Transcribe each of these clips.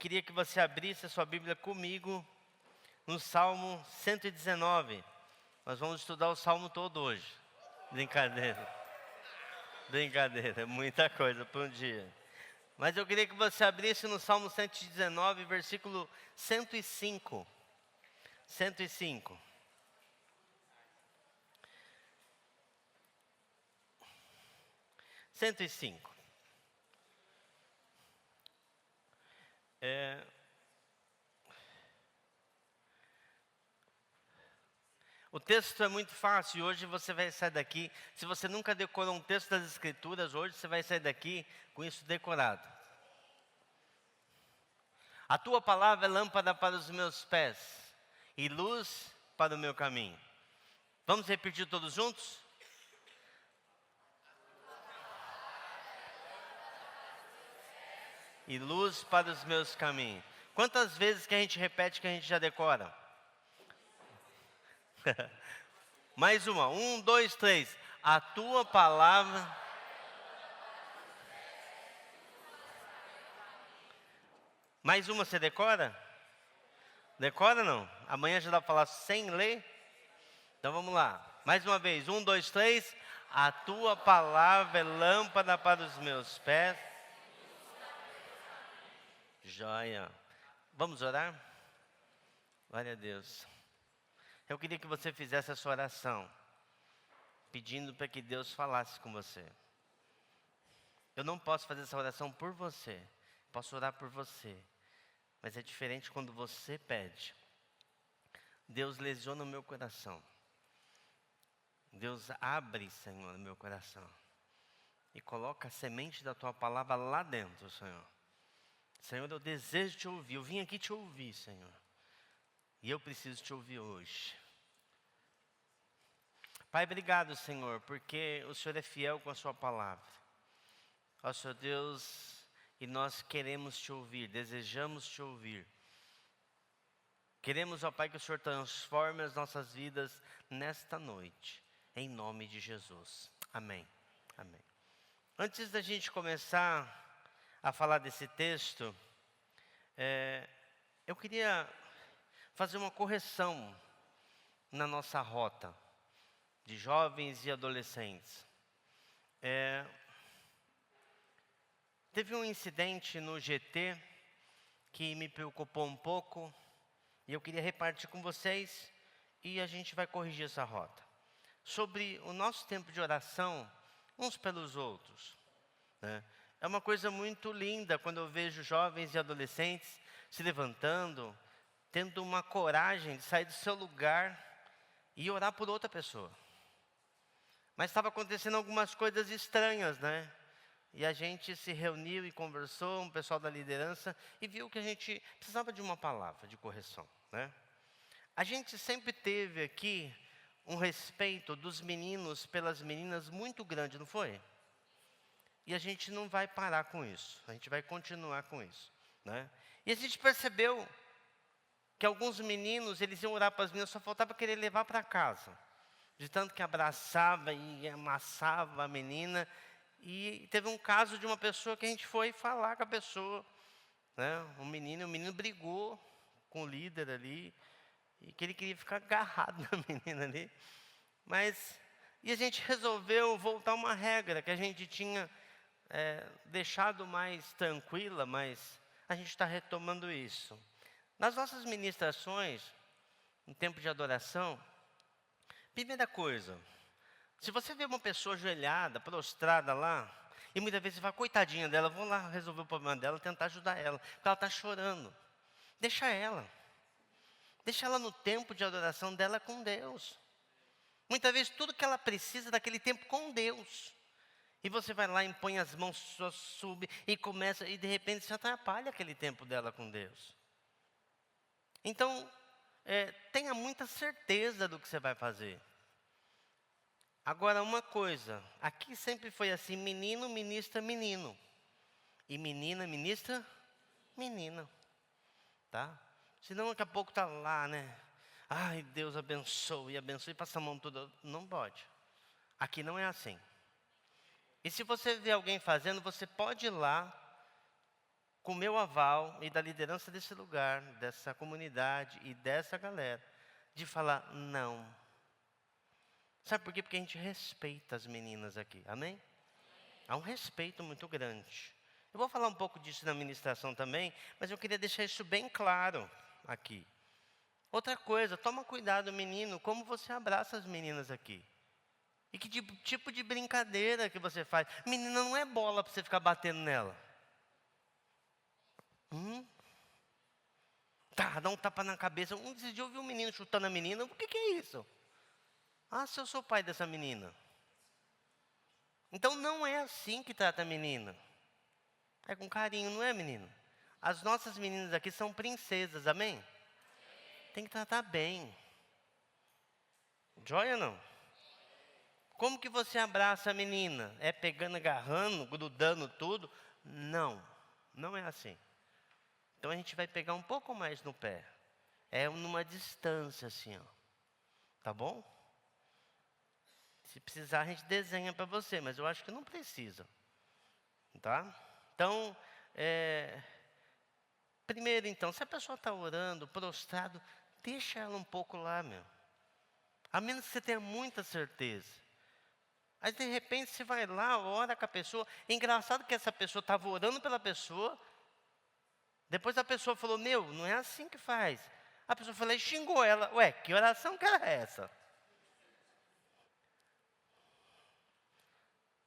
queria que você abrisse a sua Bíblia comigo no Salmo 119. Nós vamos estudar o Salmo todo hoje. Brincadeira. Brincadeira, muita coisa para um dia. Mas eu queria que você abrisse no Salmo 119, versículo 105. 105. O texto é muito fácil e hoje você vai sair daqui. Se você nunca decorou um texto das Escrituras, hoje você vai sair daqui com isso decorado. A tua palavra é lâmpada para os meus pés e luz para o meu caminho. Vamos repetir todos juntos? E luz para os meus caminhos. Quantas vezes que a gente repete que a gente já decora? Mais uma. 1, 2, 3. A tua palavra. Mais uma, você decora? Decora não? Amanhã já dá para falar sem ler? Então vamos lá. Mais uma vez. 1, 2, 3. A tua palavra é lâmpada para os meus pés. Joia. Vamos orar? Glória a Deus. Eu queria que você fizesse essa oração, pedindo para que Deus falasse com você. Eu não posso fazer essa oração por você, posso orar por você, mas é diferente quando você pede. Deus lesiona o meu coração. Deus abre, Senhor, o meu coração e coloca a semente da tua palavra lá dentro, Senhor. Senhor, eu desejo te ouvir, eu vim aqui te ouvir, Senhor. E eu preciso te ouvir hoje. Pai, obrigado, Senhor, porque o Senhor é fiel com a sua palavra. Ó Senhor Deus, e nós queremos te ouvir, desejamos te ouvir. Queremos, ó Pai, que o Senhor transforme as nossas vidas nesta noite, em nome de Jesus. Amém. Amém. Antes da gente começar a falar desse texto, eu queria fazer uma correção na nossa rota de jovens e adolescentes. Teve um incidente no GT que me preocupou um pouco e eu queria repartir com vocês e a gente vai corrigir essa rota. Sobre o nosso tempo de oração uns pelos outros, né? É uma coisa muito linda quando eu vejo jovens e adolescentes se levantando, tendo uma coragem de sair do seu lugar e orar por outra pessoa. Mas estava acontecendo algumas coisas estranhas, né? E a gente se reuniu e conversou, um pessoal da liderança, e viu que a gente precisava de uma palavra de correção, né? A gente sempre teve aqui um respeito dos meninos pelas meninas muito grande, não foi? E a gente não vai parar com isso, a gente vai continuar com isso, né? E a gente percebeu que alguns meninos, eles iam orar para as meninas, só faltava querer levar para casa. De tanto que abraçava e amassava a menina. E teve um caso de uma pessoa que a gente foi falar com a pessoa, né? O menino brigou com o líder ali, e que ele queria ficar agarrado na menina ali. E a gente resolveu voltar uma regra que a gente tinha deixado mais tranquila, mas a gente está retomando isso. Nas nossas ministrações, em tempo de adoração, primeira coisa, se você vê uma pessoa ajoelhada, prostrada lá, e muitas vezes você fala, coitadinha dela, vou lá resolver o problema dela, tentar ajudar ela, porque ela está chorando. Deixa ela no tempo de adoração dela com Deus. Muitas vezes tudo que ela precisa é daquele tempo com Deus. E você vai lá, impõe as mãos, só sube e começa, e de repente você atrapalha aquele tempo dela com Deus. Então, tenha muita certeza do que você vai fazer. Agora, uma coisa, aqui sempre foi assim, menino ministra menino, e menina ministra menina, tá? Senão daqui a pouco está lá, né? Ai, Deus abençoe, e passa a mão toda. Não pode. Aqui não é assim. E se você vê alguém fazendo, você pode ir lá com o meu aval e da liderança desse lugar, dessa comunidade e dessa galera, de falar não. Sabe por quê? Porque a gente respeita as meninas aqui, amém? Há um respeito muito grande. Eu vou falar um pouco disso na ministração também, mas eu queria deixar isso bem claro aqui. Outra coisa, toma cuidado, menino, como você abraça as meninas aqui. E que tipo de brincadeira que você faz. Menina, não é bola para você ficar batendo nela. Tá, dá um tapa na cabeça. Esses dias eu vi um menino chutando a menina. O que é isso? Ah, se eu sou o pai dessa menina. Então não é assim que trata a menina. É com carinho, não é, menino? As nossas meninas aqui são princesas, amém? Tem que tratar bem. Joia ou não? Como que você abraça a menina? É pegando, agarrando, grudando tudo? Não, não é assim. Então a gente vai pegar um pouco mais no pé. É numa distância assim, ó. Tá bom? Se precisar a gente desenha para você, mas eu acho que não precisa. Tá? Então, primeiro então, se a pessoa está orando, prostrado, deixa ela um pouco lá, meu. A menos que você tenha muita certeza. Aí de repente você vai lá, ora com a pessoa. É engraçado que essa pessoa estava orando pela pessoa. Depois a pessoa falou, não é assim que faz. A pessoa falou e xingou ela. Ué, que oração que era essa?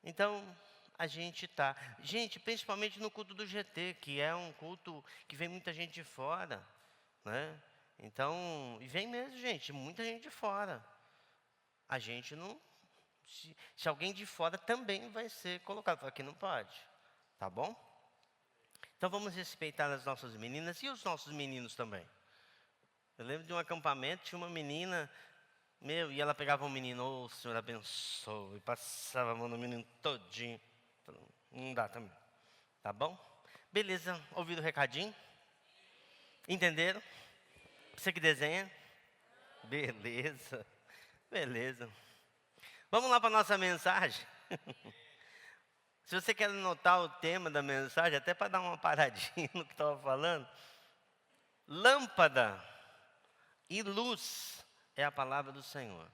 Então, a gente tá. Gente, principalmente no culto do GT, que é um culto que vem muita gente de fora, né? Então, e vem mesmo, gente, muita gente de fora. A gente não... Se alguém de fora também vai ser colocado, aqui não pode, tá bom? Então vamos respeitar as nossas meninas e os nossos meninos também. Eu lembro de um acampamento, tinha uma menina, e ela pegava um menino, o Senhor abençoe, e passava a mão no menino todinho. Não dá também, tá bom? Beleza, ouviram o recadinho? Entenderam? Você que desenha? Beleza, beleza. Vamos lá para a nossa mensagem? Se você quer anotar o tema da mensagem, até para dar uma paradinha no que estava falando. Lâmpada e luz é a palavra do Senhor.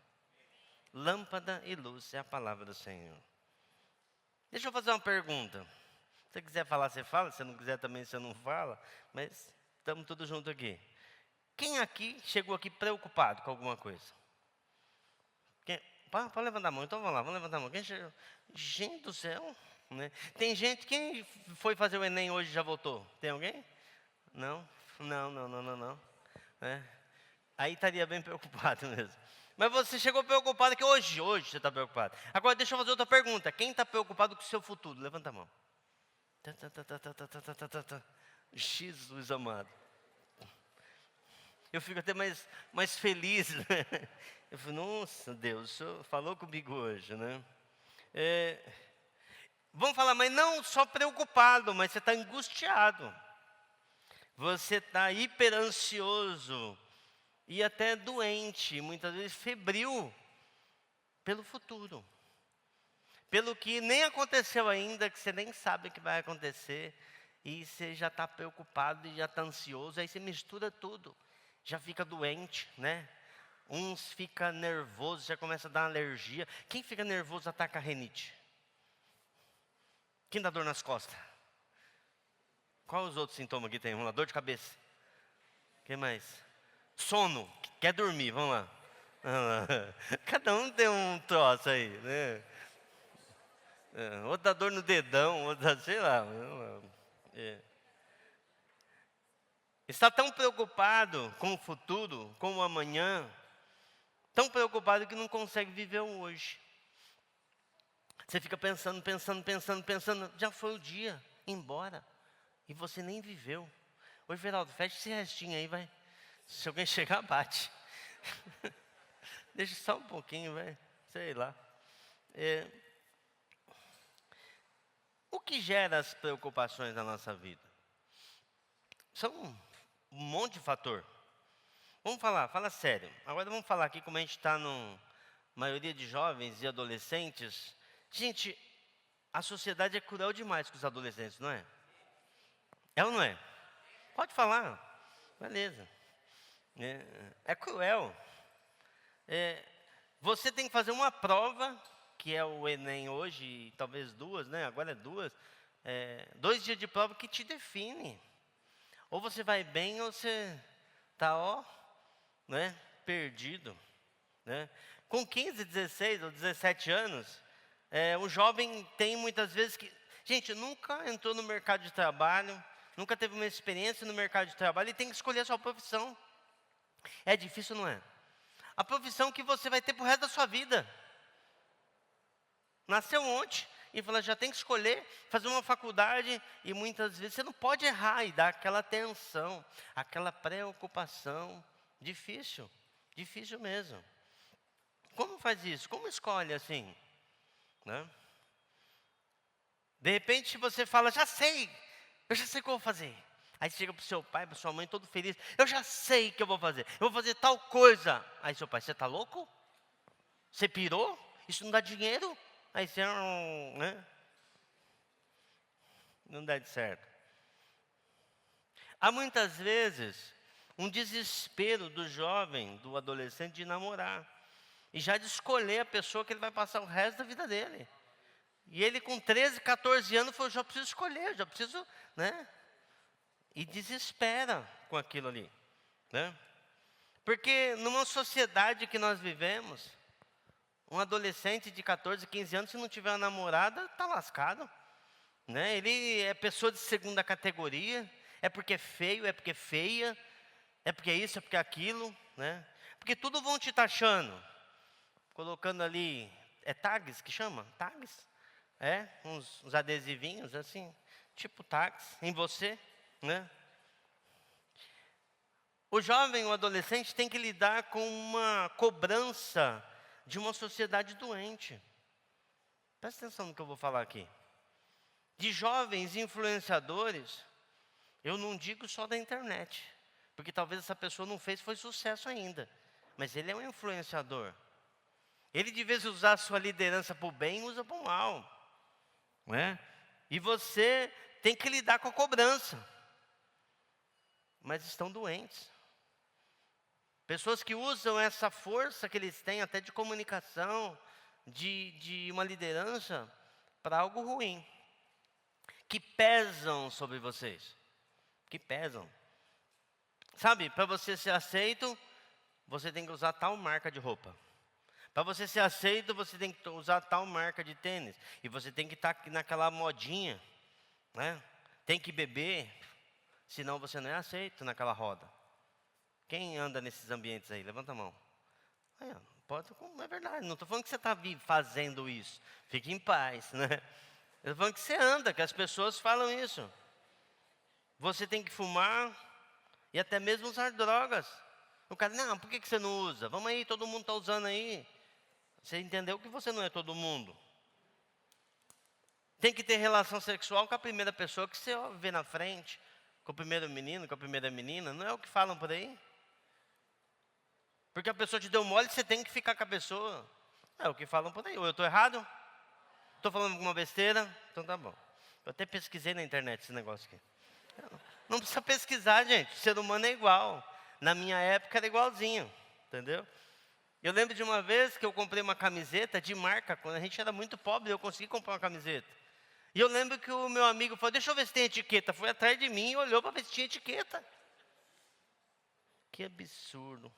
Lâmpada e luz é a palavra do Senhor. Deixa eu fazer uma pergunta. Se você quiser falar, você fala. Se não quiser também, você não fala. Mas estamos todos juntos aqui. Quem aqui chegou aqui preocupado com alguma coisa? Pode levantar a mão. Então vamos lá, vamos levantar a mão. Quem chegou? Gente do céu. Né? Tem gente, quem foi fazer o Enem hoje e já voltou? Tem alguém? Não? Não. É. Aí estaria bem preocupado mesmo. Mas você chegou preocupado que hoje você está preocupado. Agora deixa eu fazer outra pergunta. Quem está preocupado com o seu futuro? Levanta a mão. Jesus amado. Eu fico até mais feliz, né? Eu falo, nossa Deus, o Senhor falou comigo hoje, né? Vamos falar, mas não só preocupado, mas você está angustiado. Você está hiper ansioso e até doente, muitas vezes febril, pelo futuro. Pelo que nem aconteceu ainda, que você nem sabe o que vai acontecer, e você já está preocupado e já está ansioso, aí você mistura tudo, já fica doente, né? Uns ficam nervosos, já começa a dar alergia. Quem fica nervoso ataca a rinite? Quem dá dor nas costas? Qual os outros sintomas que tem? Vamos lá, dor de cabeça. O que mais? Sono, quer dormir, vamos lá. Cada um tem um troço aí, né? Outro dá dor no dedão, outro dá, sei lá. Está tão preocupado com o futuro, com o amanhã, tão preocupado que não consegue viver o hoje. Você fica pensando, já foi o dia, embora, e você nem viveu. Oi, Veraldo, fecha esse restinho aí, vai. Se alguém chegar, bate. Deixa só um pouquinho, vai, sei lá. O que gera as preocupações na nossa vida? São um monte de fator. Vamos fala sério. Agora vamos falar aqui como a gente está no maioria de jovens e adolescentes. Gente, a sociedade é cruel demais com os adolescentes, não é? É ou não é? Pode falar. Beleza. É cruel. Você tem que fazer uma prova, que é o Enem hoje, e talvez duas, né? Agora é duas. 2 dias de prova que te define. Ou você vai bem ou você está, né, perdido. Né? Com 15, 16 ou 17 anos, o jovem tem muitas vezes que... Gente, nunca entrou no mercado de trabalho, nunca teve uma experiência no mercado de trabalho e tem que escolher a sua profissão. É difícil, não é? A profissão que você vai ter para o resto da sua vida. Nasceu ontem e fala, já tem que escolher, fazer uma faculdade, e muitas vezes você não pode errar e dar aquela atenção, aquela preocupação. Difícil, difícil mesmo. Como faz isso? Como escolhe assim? Né? De repente você fala, eu já sei o que eu vou fazer. Aí chega para o seu pai, para sua mãe, todo feliz, eu já sei o que eu vou vou fazer tal coisa. Aí seu pai, você está louco? Você pirou? Isso não dá dinheiro? Aí você, né? Não dá certo. Há muitas vezes um desespero do jovem, do adolescente de namorar. E já de escolher a pessoa que ele vai passar o resto da vida dele. E ele com 13, 14 anos falou, já preciso escolher, já preciso, né? E desespera com aquilo ali, né? Porque numa sociedade que nós vivemos, um adolescente de 14, 15 anos, se não tiver uma namorada, está lascado. Né? Ele é pessoa de segunda categoria, é porque é feio, é porque é feia, é porque é isso, é porque é aquilo. Né? Porque tudo vão te taxando, colocando ali, tags que chama? Tags? Uns adesivinhos assim, tipo tags em você. Né? O jovem, o adolescente tem que lidar com uma cobrança de uma sociedade doente. Presta atenção no que eu vou falar aqui. De jovens influenciadores, eu não digo só da internet, porque talvez essa pessoa não foi sucesso ainda, mas ele é um influenciador. Ele de vez usar a sua liderança para o bem, usa para o mal. Não é? E você tem que lidar com a cobrança. Mas estão doentes. Pessoas que usam essa força que eles têm, até de comunicação, de uma liderança, para algo ruim. Que pesam sobre vocês. Que pesam. Sabe, para você ser aceito, você tem que usar tal marca de roupa. Para você ser aceito, você tem que usar tal marca de tênis. E você tem que estar naquela modinha. Né? Tem que beber, senão você não é aceito naquela roda. Quem anda nesses ambientes aí? Levanta a mão. Aí, pode, é verdade, não estou falando que você está fazendo isso. Fique em paz. Né? Eu estou falando que você anda, que as pessoas falam isso. Você tem que fumar e até mesmo usar drogas. O cara, não, por que você não usa? Vamos aí, todo mundo está usando aí. Você entendeu que você não é todo mundo. Tem que ter relação sexual com a primeira pessoa que você vê na frente. Com o primeiro menino, com a primeira menina. Não é o que falam por aí? Porque a pessoa te deu mole, você tem que ficar com a pessoa. É o que falam por aí. Ou eu estou errado? Estou falando alguma besteira? Então tá bom. Eu até pesquisei na internet esse negócio aqui. Não precisa pesquisar, gente. O ser humano é igual. Na minha época era igualzinho. Entendeu? Eu lembro de uma vez que eu comprei uma camiseta de marca. Quando a gente era muito pobre, eu consegui comprar uma camiseta. E eu lembro que o meu amigo falou, deixa eu ver se tem etiqueta. Foi atrás de mim e olhou para ver se tinha etiqueta. Que absurdo.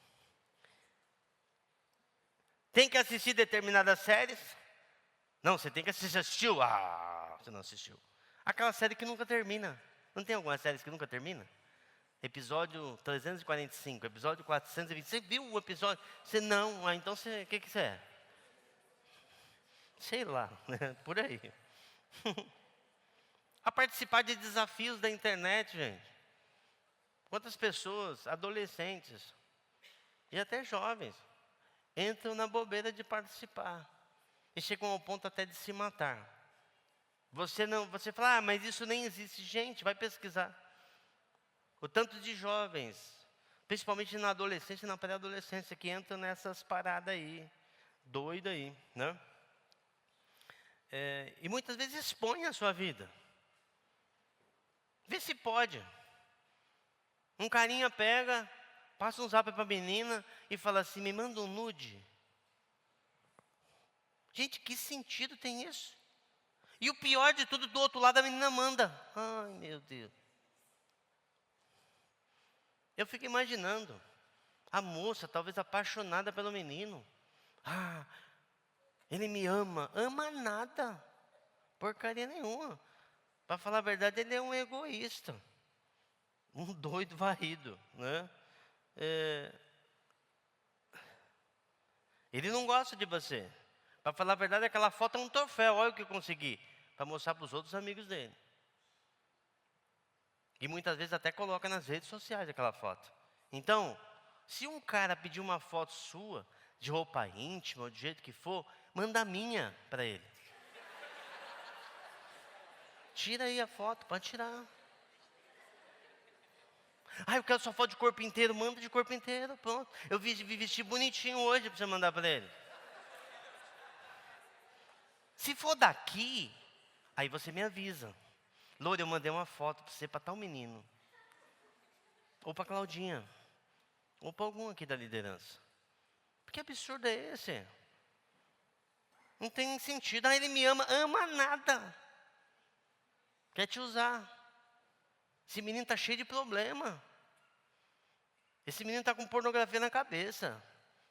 Tem que assistir determinadas séries? Não, você tem que assistir. Assistiu? Ah, você não assistiu. Aquela série que nunca termina. Não tem algumas séries que nunca termina? Episódio 345, episódio 420. Você viu o episódio? Você não. Ah, então o que você é? Sei lá, né? Por aí. A participar de desafios da internet, gente. Quantas pessoas, adolescentes e até jovens, entram na bobeira de participar e chegam ao ponto até de se matar. Você fala, mas isso nem existe. Gente, vai pesquisar. O tanto de jovens, principalmente na adolescência e na pré-adolescência, que entram nessas paradas aí, doida aí, né? E muitas vezes expõem a sua vida. Vê se pode. Um carinha pega, passa um zap para a menina e fala assim, me manda um nude. Gente, que sentido tem isso? E o pior de tudo, do outro lado a menina manda. Ai, meu Deus. Eu fico imaginando a moça, talvez apaixonada pelo menino. Ah, ele me ama. Ama nada. Porcaria nenhuma. Para falar a verdade, ele é um egoísta. Um doido varrido, né? Ele não gosta de você. Para falar a verdade, aquela foto é um troféu. Olha o que eu consegui. Para mostrar para os outros amigos dele. E muitas vezes até coloca nas redes sociais aquela foto. Então, se um cara pedir uma foto sua, de roupa íntima, ou do jeito que for, manda a minha para ele. Tira aí a foto, pode tirar. Ah, eu quero sua foto de corpo inteiro, manda de corpo inteiro, pronto. Eu vi vestir bonitinho hoje para você mandar para ele. Se for daqui, aí você me avisa. Loura, eu mandei uma foto para você, para tal menino. Ou para Claudinha. Ou para algum aqui da liderança. Que absurdo é esse? Não tem sentido. Ah, ele me ama. Ama nada. Quer te usar. Esse menino está cheio de problema. Esse menino está com pornografia na cabeça.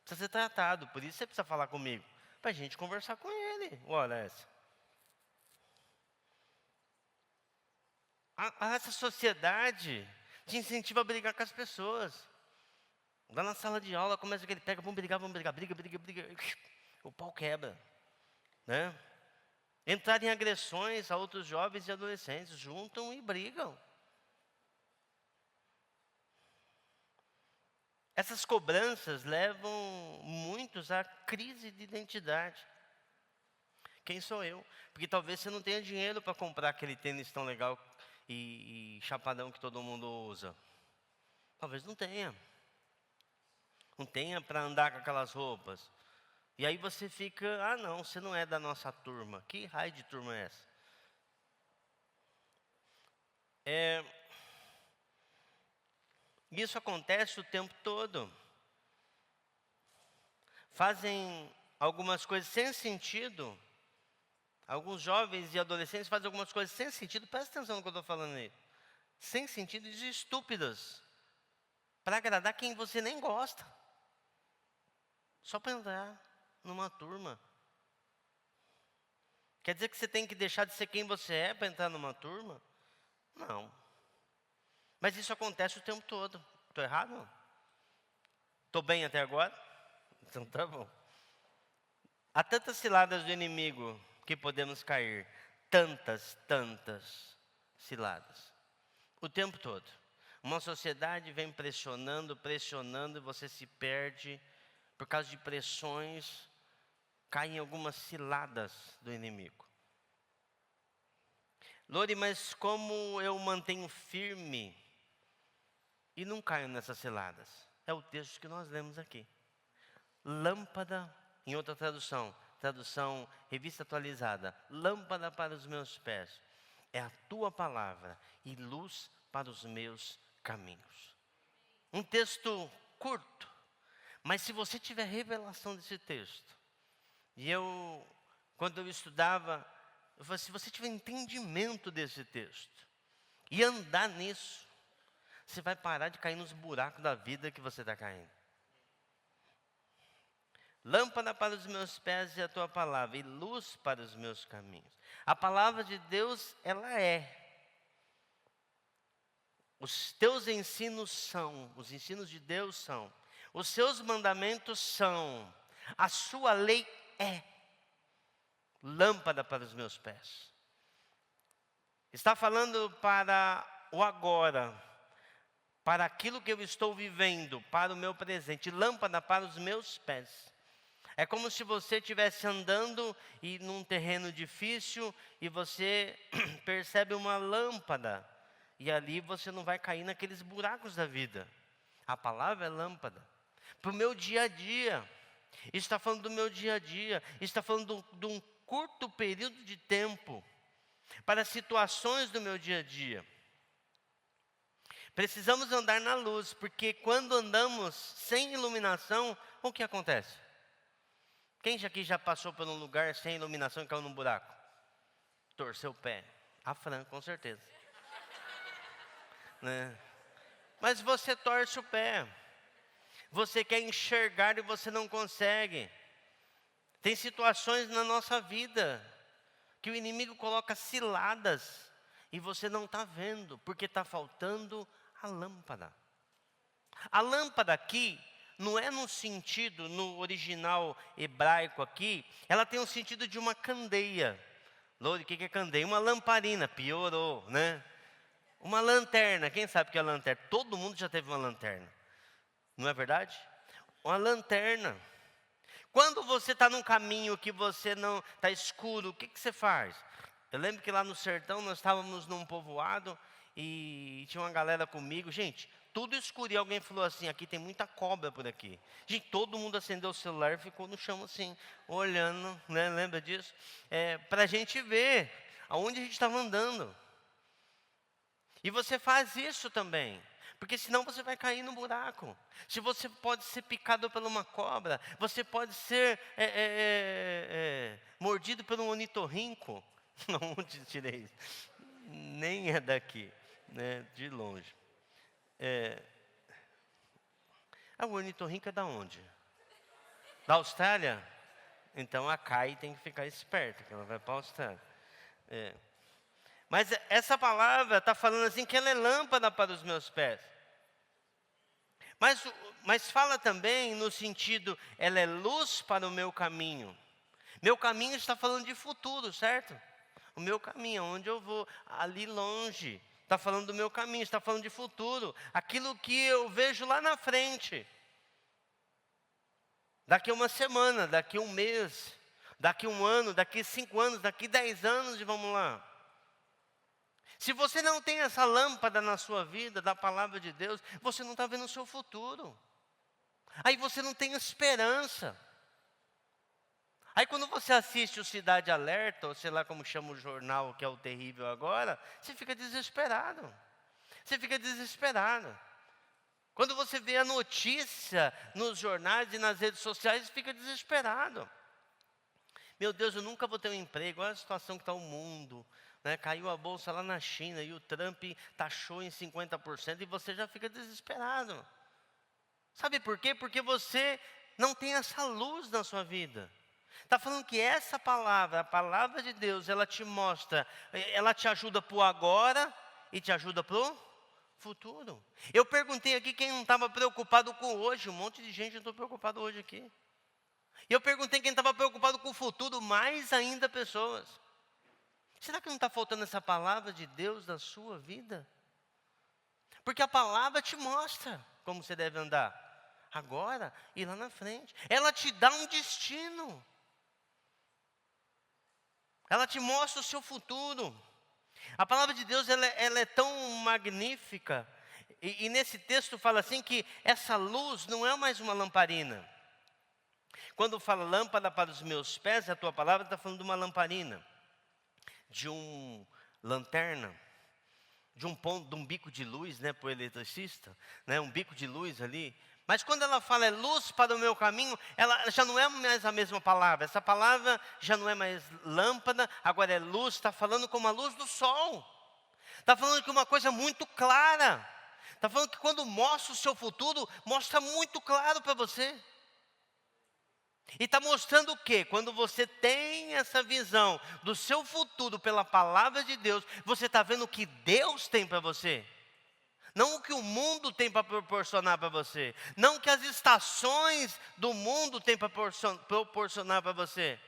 Precisa ser tratado. Por isso você precisa falar comigo. Para a gente conversar com ele. Olha essa. Essa sociedade te incentiva a brigar com as pessoas. Lá na sala de aula começa aquele pega, vamos brigar, briga. O pau quebra. Né? Entrar em agressões a outros jovens e adolescentes. Juntam e brigam. Essas cobranças levam muitos à crise de identidade. Quem sou eu? Porque talvez você não tenha dinheiro para comprar aquele tênis tão legal e chapadão que todo mundo usa. Talvez não tenha. Não tenha para andar com aquelas roupas. E aí você fica, ah não, você não é da nossa turma. Que raio de turma é essa? Isso acontece o tempo todo. Fazem algumas coisas sem sentido. Alguns jovens e adolescentes fazem algumas coisas sem sentido. Presta atenção no que eu estou falando aí. Sem sentido e estúpidas. Para agradar quem você nem gosta. Só para entrar numa turma. Quer dizer que você tem que deixar de ser quem você é para entrar numa turma? Não. Mas isso acontece o tempo todo. Estou errado? Estou bem até agora? Então tá bom. Há tantas ciladas do inimigo que podemos cair. Tantas ciladas. O tempo todo. Uma sociedade vem pressionando, e você se perde. Por causa de pressões, caem algumas ciladas do inimigo. Lore, mas como eu mantenho firme e não caio nessas ciladas? É o texto que nós lemos aqui. Lâmpada, em outra tradução Revista Atualizada, lâmpada para os meus pés, é a tua palavra e luz para os meus caminhos. Um texto curto, mas se você tiver revelação desse texto, e quando eu estudava, eu falei, se você tiver entendimento desse texto, e andar nisso, você vai parar de cair nos buracos da vida que você está caindo. Lâmpada para os meus pés é a tua palavra, e luz para os meus caminhos. A palavra de Deus, ela é. Os teus ensinos são, os ensinos de Deus são. Os seus mandamentos são. A sua lei é. Lâmpada para os meus pés. Está falando para o agora. Para aquilo que eu estou vivendo, para o meu presente. Lâmpada para os meus pés. É como se você estivesse andando e num terreno difícil e você percebe uma lâmpada. E ali você não vai cair naqueles buracos da vida. A palavra é lâmpada. Para o meu dia a dia. Está falando do meu dia a dia. Está falando de um curto período de tempo. Para situações do meu dia a dia. Precisamos andar na luz, porque quando andamos sem iluminação, o que acontece? Quem aqui já passou por um lugar sem iluminação e caiu num buraco? Torceu o pé. A Fran, com certeza. Né? Mas você torce o pé. Você quer enxergar e você não consegue. Tem situações na nossa vida que o inimigo coloca ciladas e você não está vendo, porque está faltando a lâmpada. A lâmpada aqui não é no sentido, no original hebraico aqui, ela tem o sentido de uma candeia. Lore, o que é candeia? Uma lamparina, piorou, né? Uma lanterna, quem sabe o que é lanterna? Todo mundo já teve uma lanterna, não é verdade? Uma lanterna. Quando você está num caminho que você não está escuro, o que você faz? Eu lembro que lá no sertão nós estávamos num povoado e tinha uma galera comigo, gente, tudo escuro, e alguém falou assim, aqui tem muita cobra por aqui. Gente, todo mundo acendeu o celular e ficou no chão assim, olhando, né? Lembra disso? Para a gente ver aonde a gente estava andando. E você faz isso também, porque senão você vai cair no buraco. Se você pode ser picado por uma cobra, você pode ser mordido por um ornitorrinco. Onde tirei isso? Nem é daqui, né? De longe. O ornitorrinco é da onde? Da Austrália? Então a Kai tem que ficar esperta, que ela vai para a Austrália. Mas essa palavra está falando assim que ela é lâmpada para os meus pés. Mas fala também no sentido, ela é luz para o meu caminho. Meu caminho está falando de futuro, certo? O meu caminho, onde eu vou, ali longe. Está falando do meu caminho, está falando de futuro. Aquilo que eu vejo lá na frente. Daqui a uma semana, daqui a um mês, daqui a um ano, daqui a 5 anos, daqui a 10 anos e vamos lá. Se você não tem essa lâmpada na sua vida, da palavra de Deus, você não está vendo o seu futuro. Aí você não tem esperança. Aí quando você assiste o Cidade Alerta, ou sei lá como chama o jornal, que é o terrível agora, você fica desesperado. Você fica desesperado. Quando você vê a notícia nos jornais e nas redes sociais, você fica desesperado. Meu Deus, eu nunca vou ter um emprego, olha a situação que está o mundo. Né? Caiu a bolsa lá na China e o Trump taxou em 50% e você já fica desesperado. Sabe por quê? Porque você não tem essa luz na sua vida. Está falando que essa palavra, a palavra de Deus, ela te mostra, ela te ajuda para o agora e te ajuda para o futuro. Eu perguntei aqui quem não estava preocupado com hoje, um monte de gente não estou preocupado hoje aqui. E eu perguntei quem estava preocupado com o futuro, mais ainda pessoas. Será que não está faltando essa palavra de Deus na sua vida? Porque a palavra te mostra como você deve andar, agora e lá na frente. Ela te dá um destino. Ela te mostra o seu futuro. A palavra de Deus ela é tão magnífica. E nesse texto fala assim que essa luz não é mais uma lamparina. Quando fala lâmpada para os meus pés, a tua palavra está falando de uma lamparina. De uma lanterna, de um bico de luz, né, para o eletricista, né, um bico de luz ali. Mas quando ela fala é luz para o meu caminho, ela já não é mais a mesma palavra. Essa palavra já não é mais lâmpada, agora é luz, está falando como a luz do sol. Está falando que uma coisa muito clara. Está falando que quando mostra o seu futuro, mostra muito claro para você. E está mostrando o quê? Quando você tem essa visão do seu futuro pela palavra de Deus, você está vendo o que Deus tem para você. Não o que o mundo tem para proporcionar para você. Não o que as estações do mundo têm para proporcionar para você.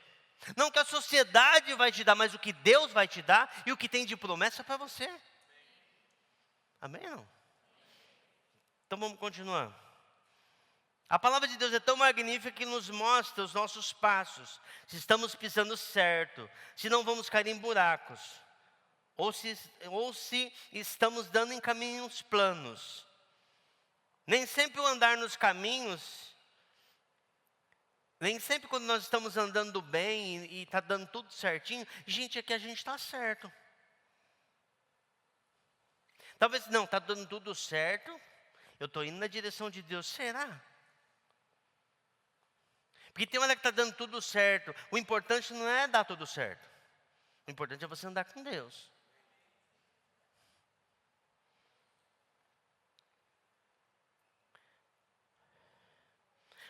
Não o que a sociedade vai te dar, mas o que Deus vai te dar e o que tem de promessa para você. Amém? Não? Então vamos continuar. A palavra de Deus é tão magnífica que nos mostra os nossos passos, se estamos pisando certo, se não vamos cair em buracos, ou se estamos dando em caminhos planos. Nem sempre o andar nos caminhos, nem sempre quando nós estamos andando bem e está dando tudo certinho, gente, é que a gente está certo. Talvez não, está dando tudo certo, eu estou indo na direção de Deus. Será? Porque tem hora que está dando tudo certo. O importante não é dar tudo certo. O importante é você andar com Deus.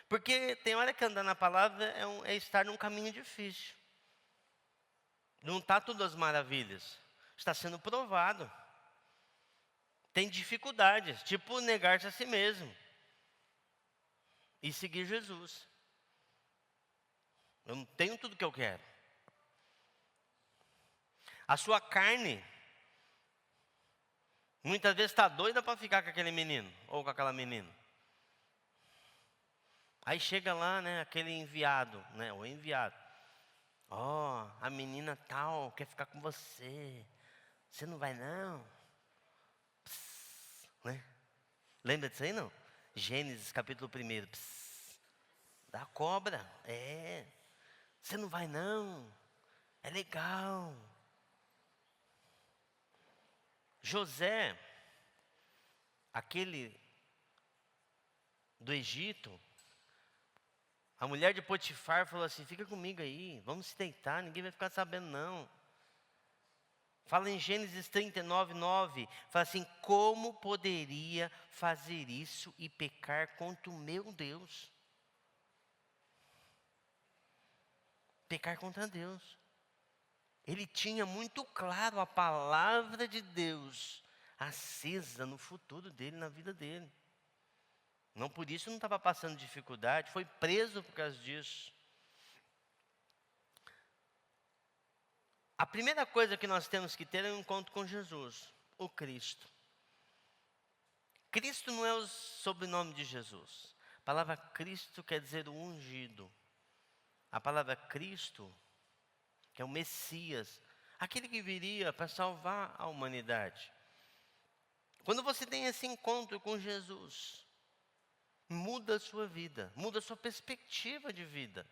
Porque tem hora que andar na palavra é estar num caminho difícil. Não está tudo às maravilhas. Está sendo provado. Tem dificuldades, tipo negar-se a si mesmo. E seguir Jesus. Eu não tenho tudo que eu quero. A sua carne, muitas vezes está doida para ficar com aquele menino, ou com aquela menina. Aí chega lá, né, aquele enviado, né, o enviado. Ó, a menina tal quer ficar com você. Você não vai não? Psst, né? Lembra disso aí não? Gênesis capítulo 1. Psst, da cobra. É. Você não vai não? É legal. José, aquele do Egito, a mulher de Potifar falou assim: fica comigo aí, vamos se deitar, ninguém vai ficar sabendo não. Fala em Gênesis 39:9, fala assim: como poderia fazer isso e pecar contra o meu Deus? Pecar contra Deus. Ele tinha muito claro a palavra de Deus acesa no futuro dele, na vida dele. Não por isso não estava passando dificuldade, foi preso por causa disso. A primeira coisa que nós temos que ter é um encontro com Jesus, o Cristo. Cristo não é o sobrenome de Jesus. A palavra Cristo quer dizer o ungido. A palavra Cristo, que é o Messias, aquele que viria para salvar a humanidade. Quando você tem esse encontro com Jesus, muda a sua vida, muda a sua perspectiva de vida.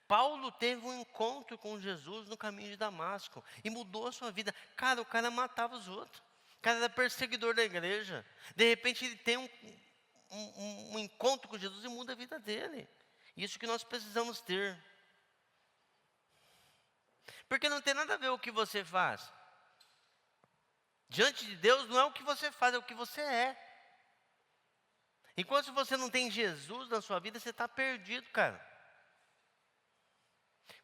Paulo teve um encontro com Jesus no caminho de Damasco e mudou a sua vida. Cara, o cara matava os outros. O cara era perseguidor da igreja. De repente ele tem um encontro com Jesus e muda a vida dele. Isso que nós precisamos ter. Porque não tem nada a ver o que você faz. Diante de Deus não é o que você faz, é o que você é. Enquanto você não tem Jesus na sua vida, você está perdido, cara.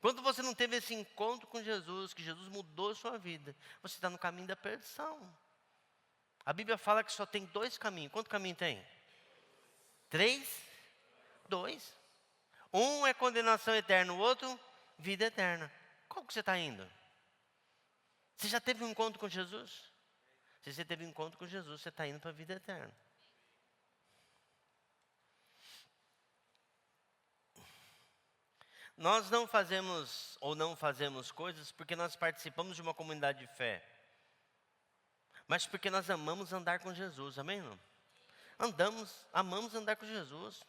Quando você não teve esse encontro com Jesus, que Jesus mudou a sua vida, você está no caminho da perdição. A Bíblia fala que só tem 2 caminhos. Quanto caminho tem? 3? 2. Um é condenação eterna, o outro, vida eterna. Qual que você está indo? Você já teve um encontro com Jesus? Se você teve um encontro com Jesus, você está indo para a vida eterna. Nós não fazemos ou não fazemos coisas porque nós participamos de uma comunidade de fé. Mas porque nós amamos andar com Jesus, amém? Não? Amamos andar com Jesus.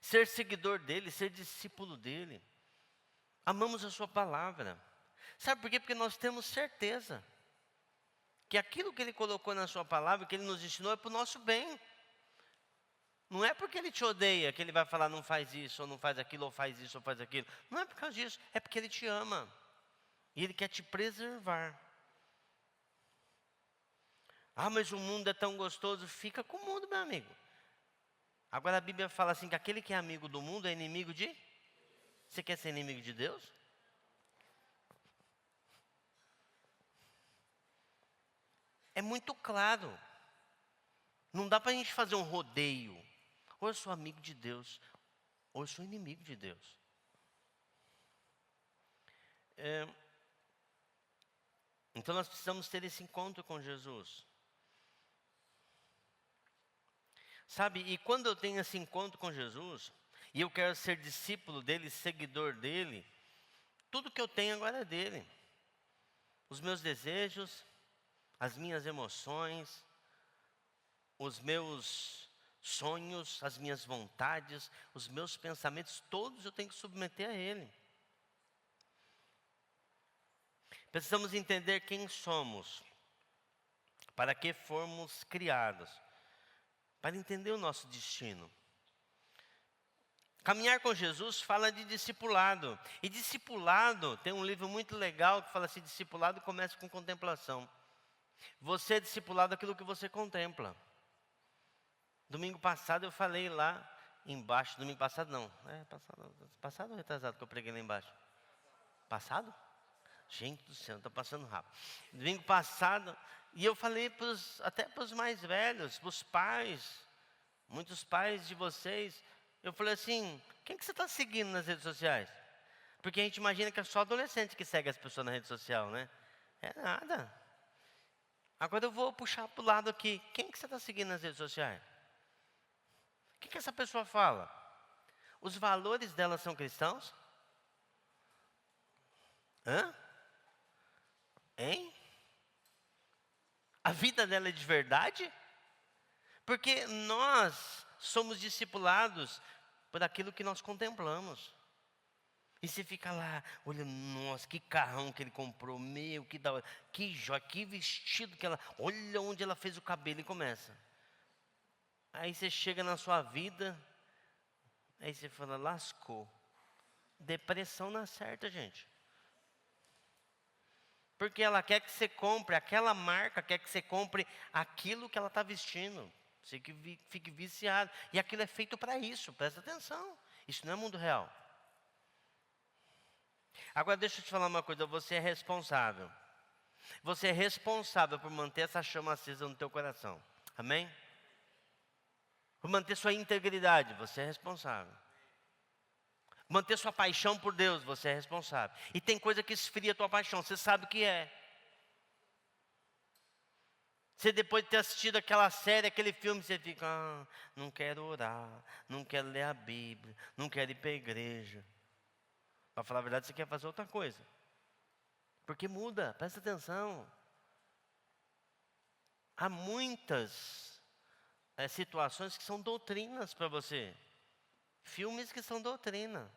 Ser seguidor dele, ser discípulo dele. Amamos a sua palavra. Sabe por quê? Porque nós temos certeza que aquilo que ele colocou na sua palavra, que ele nos ensinou, é para o nosso bem. Não é porque ele te odeia que ele vai falar não faz isso, ou não faz aquilo, ou faz isso, ou faz aquilo. Não é por causa disso, é porque ele te ama. E ele quer te preservar. Ah, mas o mundo é tão gostoso. Fica com o mundo, meu amigo. Agora a Bíblia fala assim que aquele que é amigo do mundo é inimigo de... Você quer ser inimigo de Deus? É muito claro. Não dá para a gente fazer um rodeio. Ou eu sou amigo de Deus, ou eu sou inimigo de Deus. Então nós precisamos ter esse encontro com Jesus. Sabe, e quando eu tenho esse encontro com Jesus, e eu quero ser discípulo dele, seguidor dele, tudo que eu tenho agora é dele. Os meus desejos, as minhas emoções, os meus sonhos, as minhas vontades, os meus pensamentos, todos eu tenho que submeter a ele. Precisamos entender quem somos, para que fomos criados, para entender o nosso destino. Caminhar com Jesus fala de discipulado. E discipulado, tem um livro muito legal que fala assim, discipulado começa com contemplação. Você é discipulado aquilo que você contempla. Domingo passado eu falei lá embaixo, domingo passado não, passado ou retrasado que eu preguei lá embaixo? Passado? Gente do céu, está passando rápido. Domingo passado, e eu falei até para os mais velhos, para os pais, muitos pais de vocês, eu falei assim, quem que você está seguindo nas redes sociais? Porque a gente imagina que é só adolescente que segue as pessoas na rede social, né? É nada. Agora eu vou puxar para o lado aqui, quem que você está seguindo nas redes sociais? O que essa pessoa fala? Os valores dela são cristãos? Hã? Hein? A vida dela é de verdade? Porque nós somos discipulados por aquilo que nós contemplamos. E você fica lá, olha, nossa, que carrão que ele comprou, meu, que da hora, que joia, que vestido que ela, olha onde ela fez o cabelo e começa. Aí você chega na sua vida, aí você fala, lascou. Depressão na certa, gente. Porque ela quer que você compre, aquela marca quer que você compre aquilo que ela está vestindo. Você que fique viciado. E aquilo é feito para isso, presta atenção. Isso não é mundo real. Agora deixa eu te falar uma coisa, você é responsável. Você é responsável por manter essa chama acesa no teu coração. Amém? Por manter sua integridade, você é responsável. Manter sua paixão por Deus, você é responsável. E tem coisa que esfria a tua paixão, você sabe o que é. Você depois de ter assistido aquela série, aquele filme, você fica, não quero orar, não quero ler a Bíblia, não quero ir para a igreja. Para falar a verdade, você quer fazer outra coisa. Porque muda, presta atenção. Há muitas situações que são doutrinas para você. Filmes que são doutrina.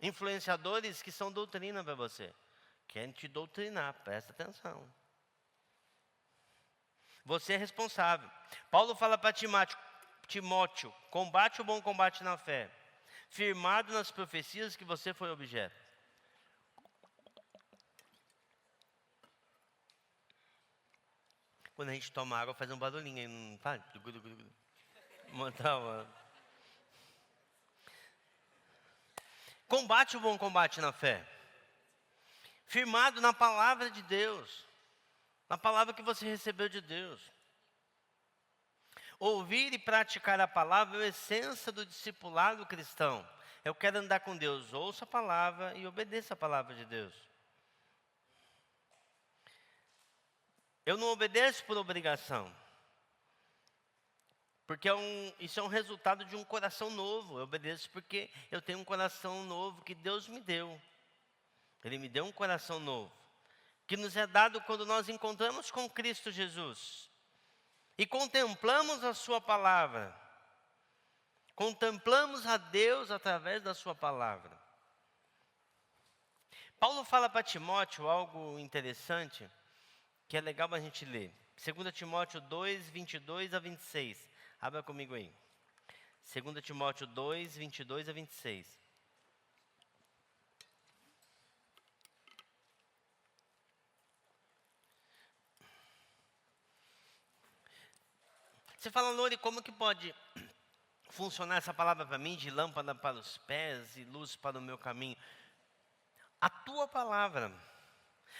Influenciadores que são doutrina para você. Querem te doutrinar, presta atenção. Você é responsável. Paulo fala para Timóteo, combate o bom combate na fé. Firmado nas profecias que você foi objeto. Quando a gente toma água, faz um barulhinho aí, não faz? Montar uma... Combate o bom combate na fé. Firmado na palavra de Deus. Na palavra que você recebeu de Deus. Ouvir e praticar a palavra é a essência do discipulado cristão. Eu quero andar com Deus, ouça a palavra e obedeça a palavra de Deus. Eu não obedeço por obrigação. Porque isso é um resultado de um coração novo. Eu obedeço porque eu tenho um coração novo que Deus me deu. Ele me deu um coração novo. Que nos é dado quando nós encontramos com Cristo Jesus. E contemplamos a sua palavra. Contemplamos a Deus através da sua palavra. Paulo fala para Timóteo algo interessante, que é legal a gente ler. 2 Timóteo 2, 22 a 26. Abra comigo aí. 2 Timóteo 2, 22 a 26. Você fala, Lore, como que pode funcionar essa palavra para mim, de lâmpada para os pés e luz para o meu caminho? A tua palavra,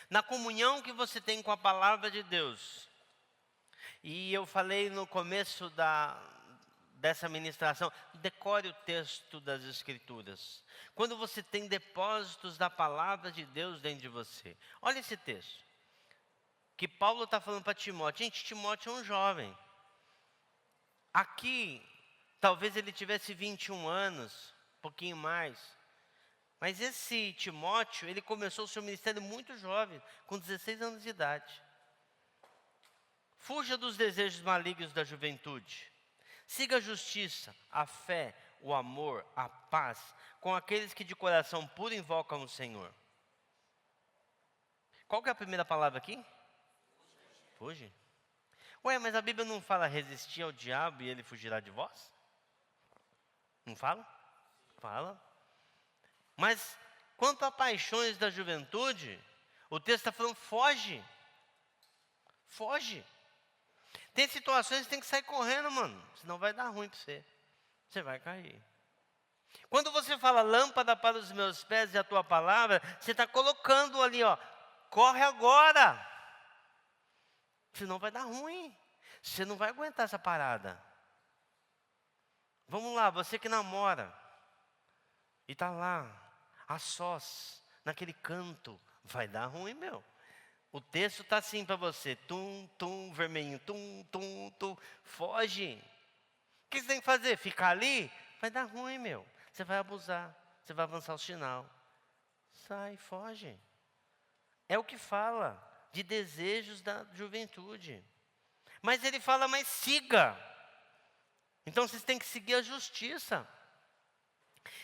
na comunhão que você tem com a palavra de Deus. E eu falei no começo dessa ministração, decore o texto das Escrituras. Quando você tem depósitos da palavra de Deus dentro de você. Olha esse texto, que Paulo está falando para Timóteo. Gente, Timóteo é um jovem. Aqui, talvez ele tivesse 21 anos, um pouquinho mais. Mas esse Timóteo, ele começou o seu ministério muito jovem, com 16 anos de idade. Fuja dos desejos malignos da juventude. Siga a justiça, a fé, o amor, a paz, com aqueles que de coração puro invocam o Senhor. Qual que é a primeira palavra aqui? Fuge. Ué, mas a Bíblia não fala resistir ao diabo e ele fugirá de vós? Não fala? Fala. Mas quanto a paixões da juventude, o texto está falando foge. Foge. Tem situações que tem que sair correndo, mano. Senão vai dar ruim para você. Você vai cair. Quando você fala lâmpada para os meus pés e a tua palavra, você está colocando ali, ó. Corre agora. Senão vai dar ruim. Você não vai aguentar essa parada. Vamos lá, você que namora. E está lá, a sós, naquele canto. Vai dar ruim, meu. O texto está assim para você. Tum, tum, vermelhinho. Tum, tum, tum. Foge. O que você tem que fazer? Ficar ali? Vai dar ruim, meu. Você vai abusar. Você vai avançar o sinal. Sai, foge. É o que fala de desejos da juventude. Mas ele fala, mas siga. Então vocês têm que seguir a justiça.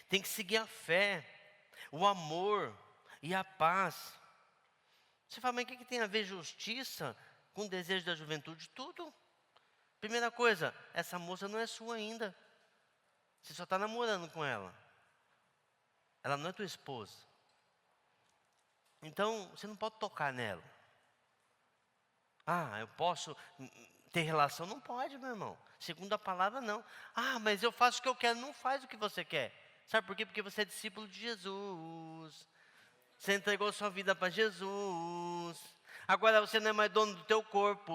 Tem que seguir a fé, o amor e a paz. Você fala, mas o que tem a ver justiça com o desejo da juventude? Tudo. Primeira coisa, essa moça não é sua ainda. Você só está namorando com ela. Ela não é tua esposa. Então, você não pode tocar nela. Ah, eu posso ter relação? Não pode, meu irmão. Segundo a palavra, não. Ah, mas eu faço o que eu quero. Não faz o que você quer. Sabe por quê? Porque você é discípulo de Jesus. Você entregou sua vida para Jesus. Agora você não é mais dono do teu corpo.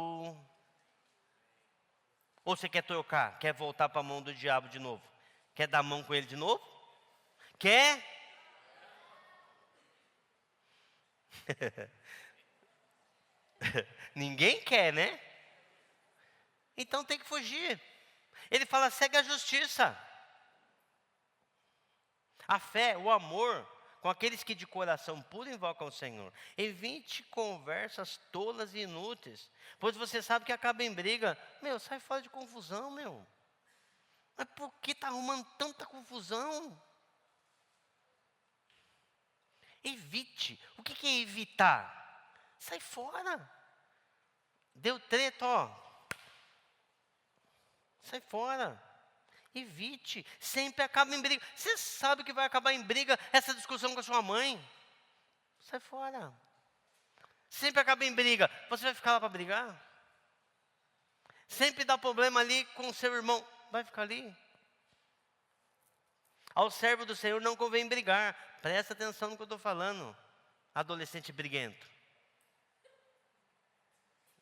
Ou você quer trocar? Quer voltar para a mão do diabo de novo? Quer dar mão com ele de novo? Quer? Ninguém quer, né? Então tem que fugir. Ele fala, segue a justiça. A fé, o amor, com aqueles que de coração puro invocam o Senhor. Evite conversas tolas e inúteis, pois você sabe que acaba em briga. Meu, sai fora de confusão, meu. Mas por que está arrumando tanta confusão? Evite. O que é evitar? Sai fora. Deu treta, ó. Sai fora. Evite. Sempre acaba em briga. Você sabe que vai acabar em briga essa discussão com a sua mãe. Sai fora. Sempre acaba em briga. Você vai ficar lá para brigar? Sempre dá problema ali com o seu irmão. Vai ficar ali? Ao servo do Senhor não convém brigar. Presta atenção no que eu estou falando. Adolescente briguento.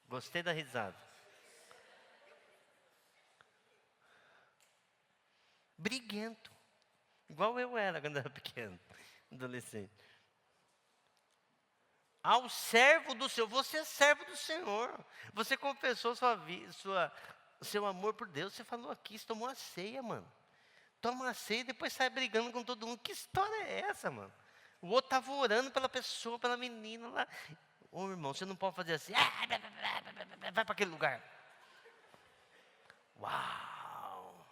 Gostei da risada. Briguento. Igual eu era quando era pequeno. Adolescente. Ao servo do Senhor. Você é servo do Senhor. Você confessou seu amor por Deus. Você falou aqui, você tomou a ceia, mano. Toma a ceia e depois sai brigando com todo mundo. Que história é essa, mano? O outro estava orando pela pessoa, pela menina lá. Ô, irmão, você não pode fazer assim. Vai para aquele lugar. Uau!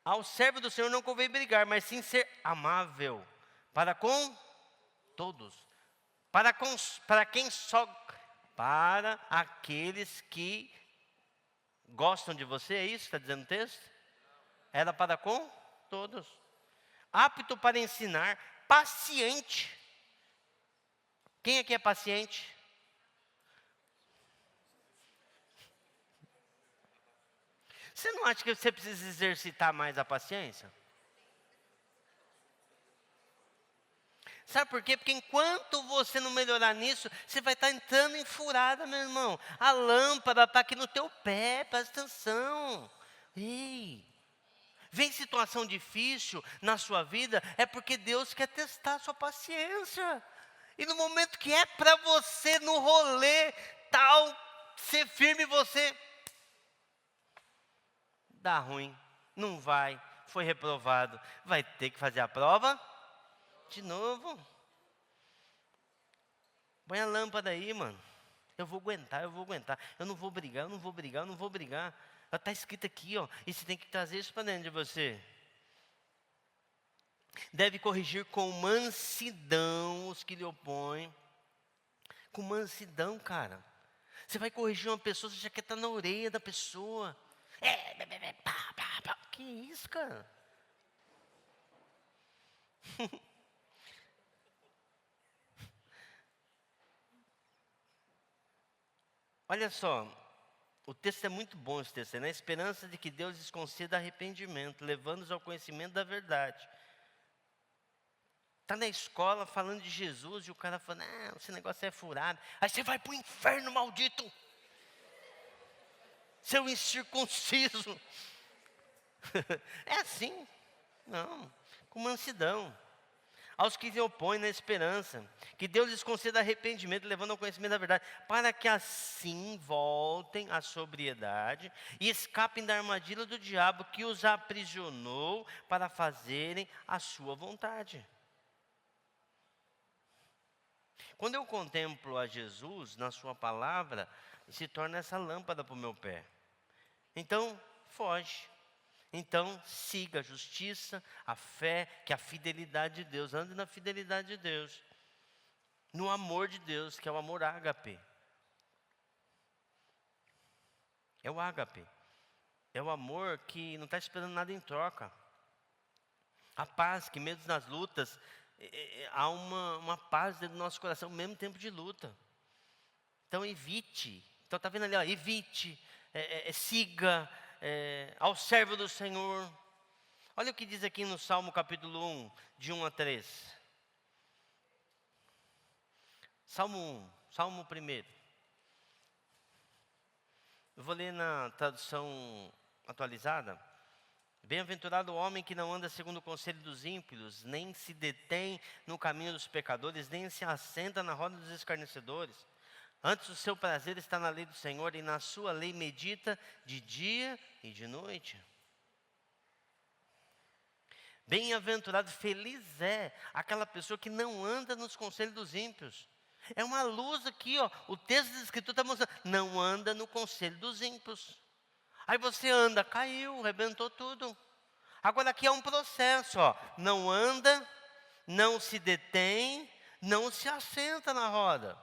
Ao servo do Senhor não convém brigar, mas sim ser amável para com todos. Para aqueles que gostam de você, é isso que está dizendo o texto? Era para com todos. Apto para ensinar, paciente. Quem aqui é paciente? Você não acha que você precisa exercitar mais a paciência? Sabe por quê? Porque enquanto você não melhorar nisso, você vai estar entrando em furada, meu irmão. A lâmpada está aqui no teu pé, presta atenção. Ei, vem situação difícil na sua vida, é porque Deus quer testar a sua paciência. E no momento que é para você, no rolê, tal, ser firme, você dá ruim, não vai, foi reprovado. Vai ter que fazer a prova de novo. Põe a lâmpada aí, mano. Eu vou aguentar. Eu não vou brigar. Está escrito aqui, ó. E você tem que trazer isso para dentro de você. Deve corrigir com mansidão os que lhe opõem. Com mansidão, cara. Você vai corrigir uma pessoa, você já quer estar na orelha da pessoa. Pá, pá, pá. Que isso, cara? Olha só, o texto é muito bom, esse texto. É na esperança de que Deus lhes conceda arrependimento, levando-os ao conhecimento da verdade. Está na escola falando de Jesus e o cara fala, não, esse negócio é furado. Aí você vai para o inferno, maldito. Seu incircunciso. É assim? Não, com mansidão. Aos que se opõem na esperança, que Deus lhes conceda arrependimento, levando ao conhecimento da verdade, para que assim voltem à sobriedade e escapem da armadilha do diabo que os aprisionou para fazerem a sua vontade. Quando eu contemplo a Jesus na sua palavra, se torna essa lâmpada para o meu pé. Então, foge. Então, siga a justiça, a fé, que é a fidelidade de Deus. Ande na fidelidade de Deus. No amor de Deus, que é o amor ágape. É o ágape. É o amor que não está esperando nada em troca. A paz, que mesmo nas lutas, há uma paz dentro do nosso coração, mesmo tempo de luta. Então, evite. Então, está vendo ali, ó, evite, siga, ao servo do Senhor. Olha o que diz aqui no Salmo capítulo 1, de 1 a 3. Salmo 1, Salmo 1. Eu vou ler na tradução atualizada. Bem-aventurado o homem que não anda segundo o conselho dos ímpios, nem se detém no caminho dos pecadores, nem se assenta na roda dos escarnecedores. Antes o seu prazer está na lei do Senhor, e na sua lei medita de dia e de noite. Bem-aventurado, feliz é aquela pessoa que não anda nos conselhos dos ímpios. É uma luz aqui, ó. O texto da Escritura está mostrando, não anda no conselho dos ímpios. Aí você anda, caiu, arrebentou tudo. Agora aqui é um processo, ó. Não anda, não se detém, não se assenta na roda.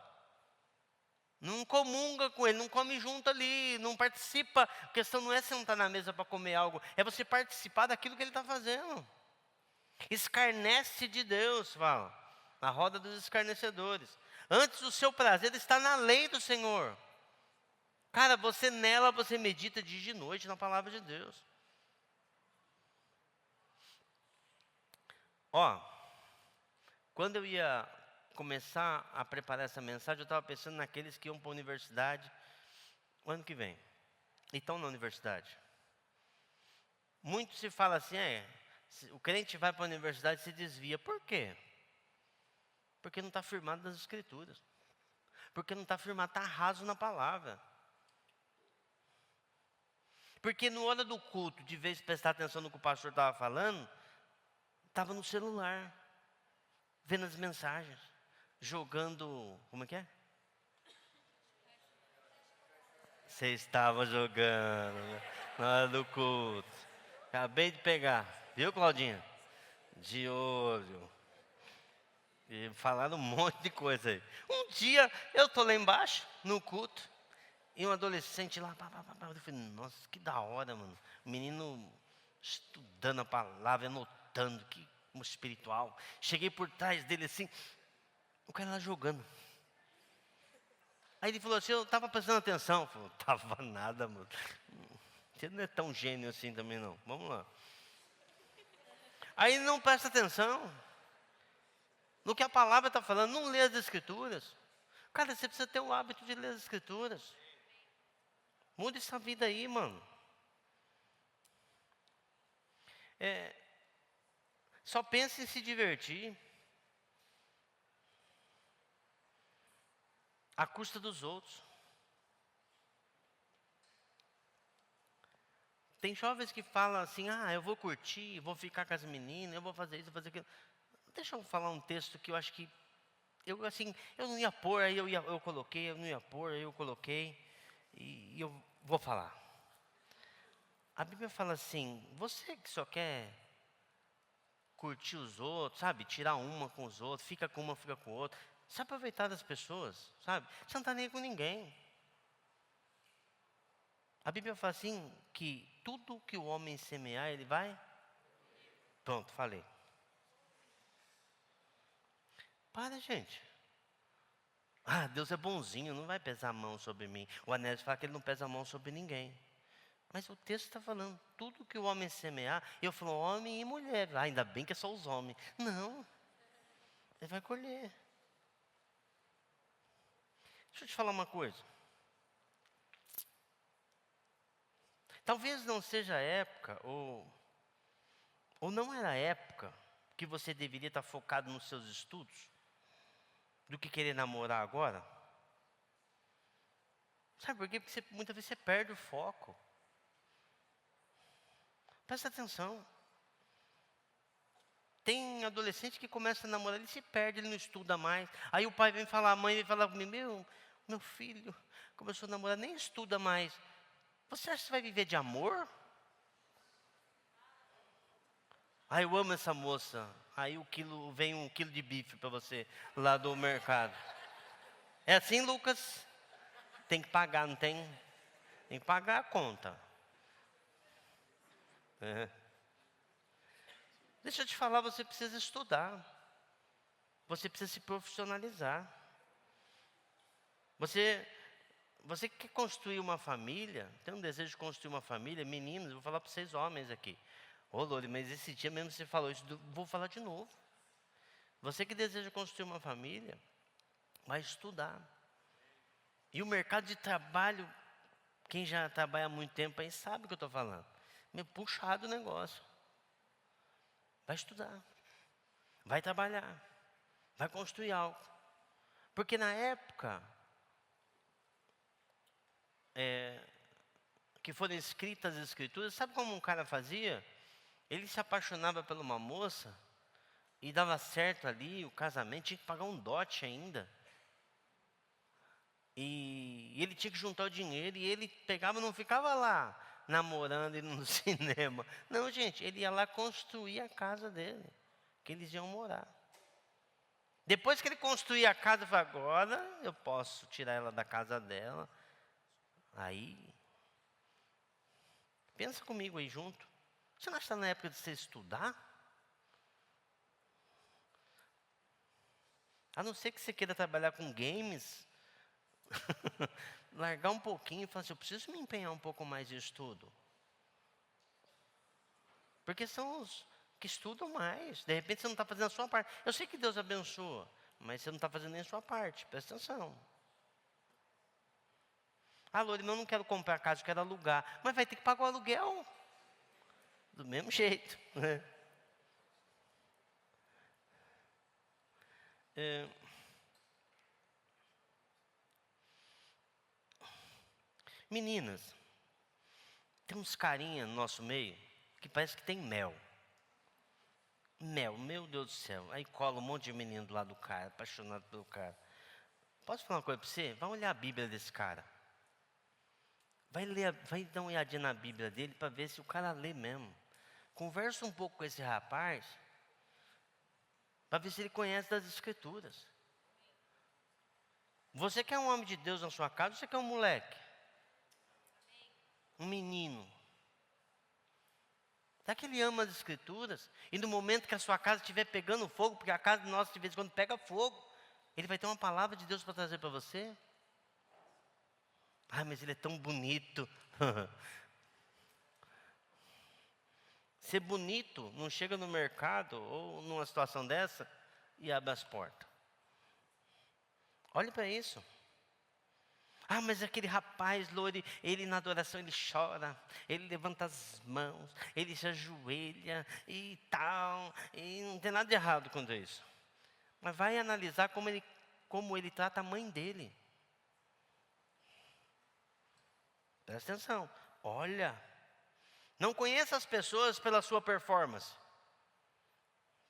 Não comunga com ele, não come junto ali, não participa. A questão não é sentar na mesa para comer algo, é você participar daquilo que ele está fazendo. Escarnece de Deus, fala, na roda dos escarnecedores. Antes o seu prazer está na lei do Senhor. Cara, você medita dia e de noite na palavra de Deus. Ó, quando eu ia começar a preparar essa mensagem, eu estava pensando naqueles que iam para a universidade o ano que vem. E estão na universidade. Muito se fala assim, o crente vai para a universidade e se desvia. Por quê? Porque não está firmado nas escrituras. Porque não está firmado, está raso na palavra. Porque na hora do culto, de vez de prestar atenção no que o pastor estava falando, estava no celular, vendo as mensagens, jogando, como é que é? Você estava jogando na hora do culto. Acabei de pegar, viu, Claudinha? De olho. E falaram um monte de coisa aí. Um dia eu estou lá embaixo, no culto, e um adolescente lá, eu falei, nossa, que da hora, mano. O menino estudando a palavra, anotando, que espiritual. Cheguei por trás dele assim, o cara lá jogando. Aí ele falou assim, eu estava prestando atenção. Eu falei, tava nada, mano. Você não é tão gênio assim também não. Vamos lá. Aí ele não presta atenção no que a palavra está falando, não lê as escrituras. Cara, você precisa ter o hábito de ler as escrituras. Muda essa vida aí, mano. Só pensa em se divertir. À custa dos outros. Tem jovens que falam assim, eu vou curtir, vou ficar com as meninas, eu vou fazer isso, vou fazer aquilo. Deixa eu falar um texto que eu acho que, eu não ia pôr, aí eu coloquei, eu não ia pôr, aí eu coloquei, e eu vou falar. A Bíblia fala assim, você que só quer curtir os outros, sabe? Tirar uma com os outros, fica com uma, fica com o outro. Se aproveitar das pessoas, sabe? Você não está nem com ninguém. A Bíblia fala assim, que tudo que o homem semear, ele vai... Pronto, falei. Para, gente. Ah, Deus é bonzinho, não vai pesar a mão sobre mim. O Anésio fala que ele não pesa a mão sobre ninguém. Mas o texto está falando, tudo que o homem semear, eu falo homem e mulher. Ah, ainda bem que é só os homens. Não, ele vai colher. Deixa eu te falar uma coisa. Talvez não seja a época, ou não era a época, que você deveria estar focado nos seus estudos, do que querer namorar agora. Sabe por quê? Porque muitas vezes você perde o foco. Presta atenção. Tem adolescente que começa a namorar, ele se perde, ele não estuda mais. Aí o pai vem falar, a mãe vem falar comigo, meu filho começou a namorar, nem estuda mais. Você acha que você vai viver de amor? Ah, eu amo essa moça. Aí vem 1 quilo de bife para você, lá do mercado. É assim, Lucas? Tem que pagar, não tem? Tem que pagar a conta. É. Deixa eu te falar, você precisa estudar. Você precisa se profissionalizar. Você quer construir uma família, tem um desejo de construir uma família, meninos, vou falar para vocês homens aqui. Ô, Lore, mas esse dia mesmo você falou isso, vou falar de novo. Você que deseja construir uma família, vai estudar. E o mercado de trabalho, quem já trabalha há muito tempo aí sabe o que eu estou falando. Meio puxado o negócio. Vai estudar. Vai trabalhar. Vai construir algo. Porque na época que foram escritas as escrituras, sabe como um cara fazia? Ele se apaixonava por uma moça e dava certo ali o casamento, tinha que pagar um dote ainda. E ele tinha que juntar o dinheiro e ele pegava, não ficava lá namorando e no cinema. Não, gente, ele ia lá construir a casa dele, que eles iam morar. Depois que ele construía a casa, ele falou, agora eu posso tirar ela da casa dela. Aí, pensa comigo aí junto. Você não está na época de você estudar? A não ser que você queira trabalhar com games, largar um pouquinho e falar assim, eu preciso me empenhar um pouco mais de estudo. Porque são os que estudam mais. De repente você não está fazendo a sua parte. Eu sei que Deus abençoa, mas você não está fazendo nem a sua parte. Presta atenção. Ah, Lore, eu não quero comprar casa, eu quero alugar. Mas vai ter que pagar o aluguel. Do mesmo jeito. Né? Meninas, tem uns carinha no nosso meio que parece que tem mel. Mel, meu Deus do céu. Aí cola um monte de menino do lado do cara, apaixonado pelo cara. Posso falar uma coisa para você? Vai olhar a Bíblia desse cara. Vai dar uma olhadinha na Bíblia dele para ver se o cara lê mesmo. Conversa um pouco com esse rapaz, para ver se ele conhece das Escrituras. Você quer um homem de Deus na sua casa ou você quer um moleque? Um menino. Será que ele ama as Escrituras? E no momento que a sua casa estiver pegando fogo, porque a casa nossa de vez em quando pega fogo, ele vai ter uma palavra de Deus para trazer para você? Ah, mas ele é tão bonito. Ser bonito não chega no mercado ou numa situação dessa e abre as portas. Olhe para isso. Ah, mas aquele rapaz, Lore, ele na adoração ele chora, ele levanta as mãos, ele se ajoelha e tal, e não tem nada de errado com isso. Mas vai analisar como ele trata a mãe dele. Presta atenção, olha, não conheça as pessoas pela sua performance.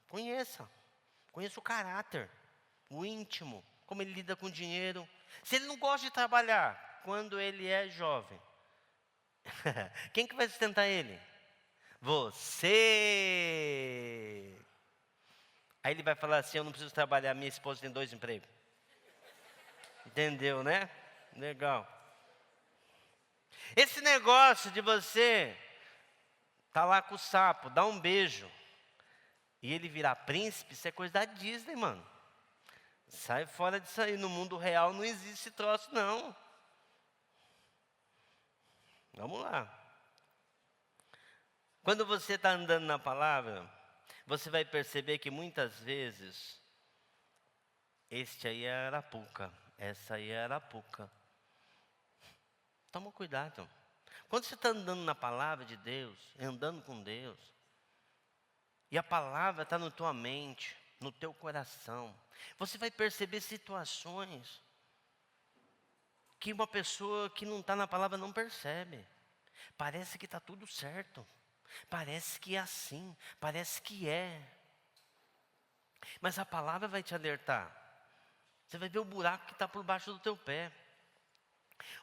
Conheça o caráter, o íntimo, como ele lida com o dinheiro. Se ele não gosta de trabalhar, quando ele é jovem, quem que vai sustentar ele? Você. Aí ele vai falar assim, eu não preciso trabalhar, minha esposa tem 2 empregos. Entendeu, né? Legal. Esse negócio de você tá lá com o sapo, dá um beijo, e ele virar príncipe, isso é coisa da Disney, mano. Sai fora disso aí, no mundo real não existe esse troço, não. Vamos lá. Quando você está andando na palavra, você vai perceber que muitas vezes, este aí é arapuca, essa aí é arapuca. Toma cuidado. Quando você está andando na palavra de Deus, andando com Deus, e a palavra está na tua mente, no teu coração, você vai perceber situações que uma pessoa que não está na palavra não percebe. Parece que está tudo certo. Parece que é assim. Parece que é. Mas a palavra vai te alertar. Você vai ver o buraco que está por baixo do teu pé.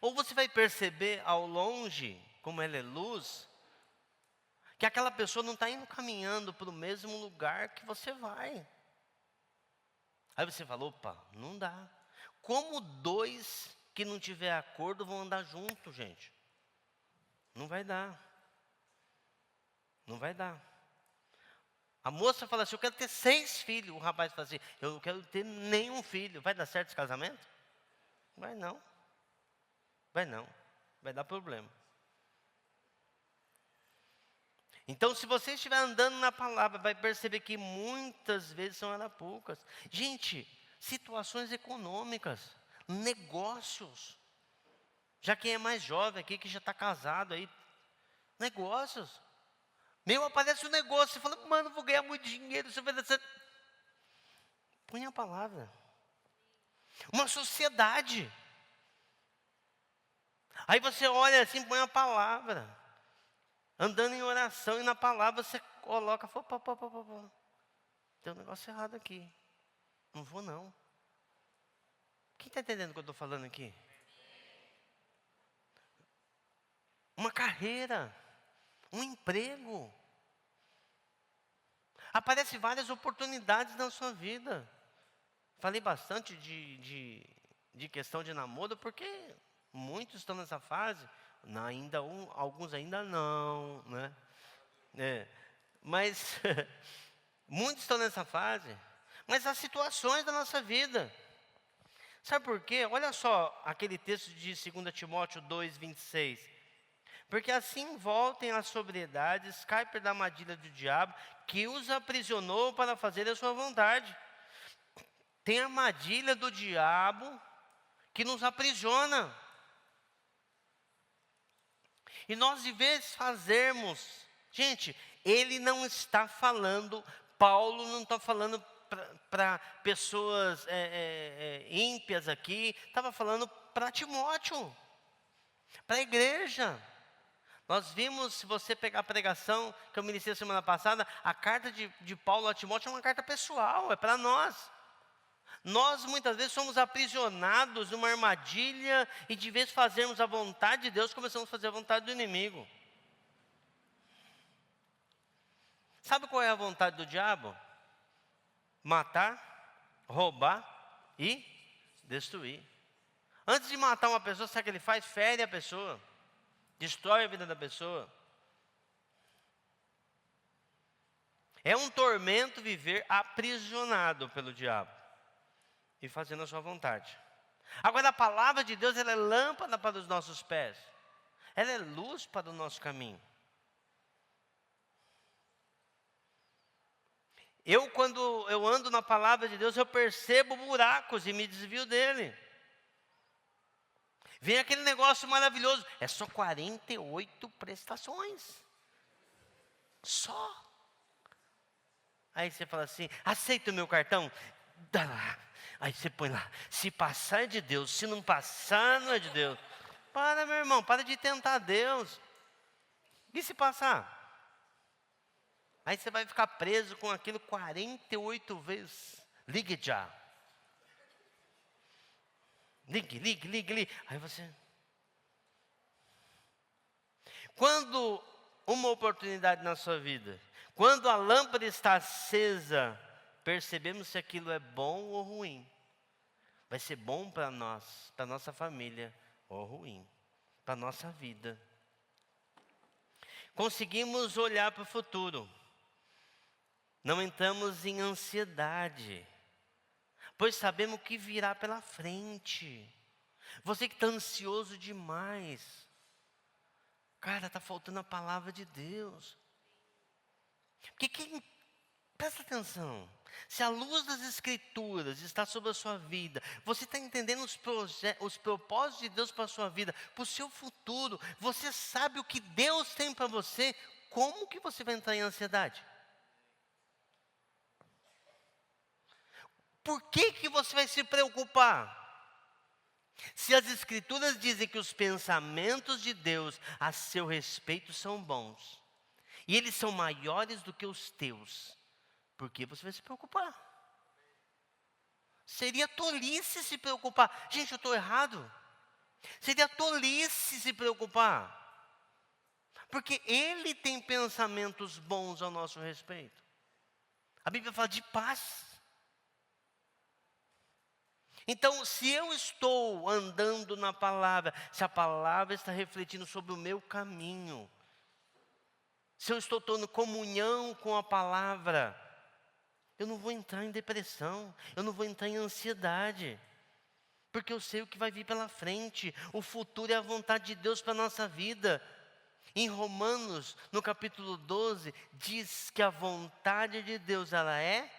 Ou você vai perceber ao longe, como ela é luz, que aquela pessoa não está indo caminhando para o mesmo lugar que você vai. Aí você fala, opa, não dá. Como 2 que não tiver acordo vão andar juntos, gente? Não vai dar. Não vai dar. A moça fala assim, eu quero ter 6 filhos. O rapaz fala assim, eu não quero ter nenhum filho. Vai dar certo esse casamento? Vai não. Vai não. Vai dar problema. Então, se você estiver andando na palavra, vai perceber que muitas vezes são arapucas. Gente, situações econômicas, negócios. Já quem é mais jovem aqui, que já está casado aí, negócios. Meu, aparece um negócio, você fala, mano, vou ganhar muito dinheiro, você vai dar. Põe a palavra. Uma sociedade. Aí você olha assim, põe a palavra. Andando em oração e na palavra você coloca, tem um negócio errado aqui. Não vou não. Quem está entendendo o que eu estou falando aqui? Uma carreira, um emprego. Aparecem várias oportunidades na sua vida. Falei bastante de questão de namoro, porque muitos estão nessa fase. Não, alguns ainda não, né? Mas muitos estão nessa fase. Mas há situações da nossa vida. Sabe por quê? Olha só aquele texto de 2 Timóteo 2, 26. Porque assim voltem à sobriedade, escapem da armadilha do diabo, que os aprisionou para fazer a sua vontade. Tem a armadilha do diabo que nos aprisiona. E nós de vez fazermos, gente, ele não está falando, Paulo não está falando para pessoas ímpias aqui, estava falando para Timóteo, para a igreja. Nós vimos, se você pegar a pregação que eu ministrei semana passada, a carta de Paulo a Timóteo é uma carta pessoal, é para nós. Nós muitas vezes somos aprisionados numa armadilha e de vez fazermos a vontade de Deus, começamos a fazer a vontade do inimigo. Sabe qual é a vontade do diabo? Matar, roubar e destruir. Antes de matar uma pessoa, sabe o que ele faz? Fere a pessoa, destrói a vida da pessoa. É um tormento viver aprisionado pelo diabo e fazendo a sua vontade. Agora a palavra de Deus, ela é lâmpada para os nossos pés. Ela é luz para o nosso caminho. Quando eu ando na palavra de Deus, eu percebo buracos e me desvio dele. Vem aquele negócio maravilhoso, é só 48 prestações. Só. Aí você fala assim, aceita o meu cartão? Dá lá. Aí você põe lá, se passar é de Deus, se não passar não é de Deus. Para, meu irmão, para de tentar Deus. E se passar? Aí você vai ficar preso com aquilo 48 vezes. Ligue já. Ligue. Aí você... Quando uma oportunidade na sua vida, quando a lâmpada está acesa percebemos se aquilo é bom ou ruim. Vai ser bom para nós, para nossa família, ou ruim, para nossa vida. Conseguimos olhar para o futuro. Não entramos em ansiedade, pois sabemos o que virá pela frente. Você que está ansioso demais, cara, está faltando a palavra de Deus. Porque presta atenção, se a luz das Escrituras está sobre a sua vida, você está entendendo os propósitos de Deus para a sua vida, para o seu futuro, você sabe o que Deus tem para você, como que você vai entrar em ansiedade? Por que você vai se preocupar? Se as Escrituras dizem que os pensamentos de Deus a seu respeito são bons, e eles são maiores do que os teus, por que você vai se preocupar? Seria tolice se preocupar. Gente, eu estou errado? Seria tolice se preocupar. Porque Ele tem pensamentos bons ao nosso respeito. A Bíblia fala de paz. Então, se eu estou andando na palavra, se a palavra está refletindo sobre o meu caminho, se eu estou tendo comunhão com a palavra, eu não vou entrar em depressão, eu não vou entrar em ansiedade, porque eu sei o que vai vir pela frente. O futuro é a vontade de Deus para a nossa vida. Em Romanos, no capítulo 12, diz que a vontade de Deus, ela é...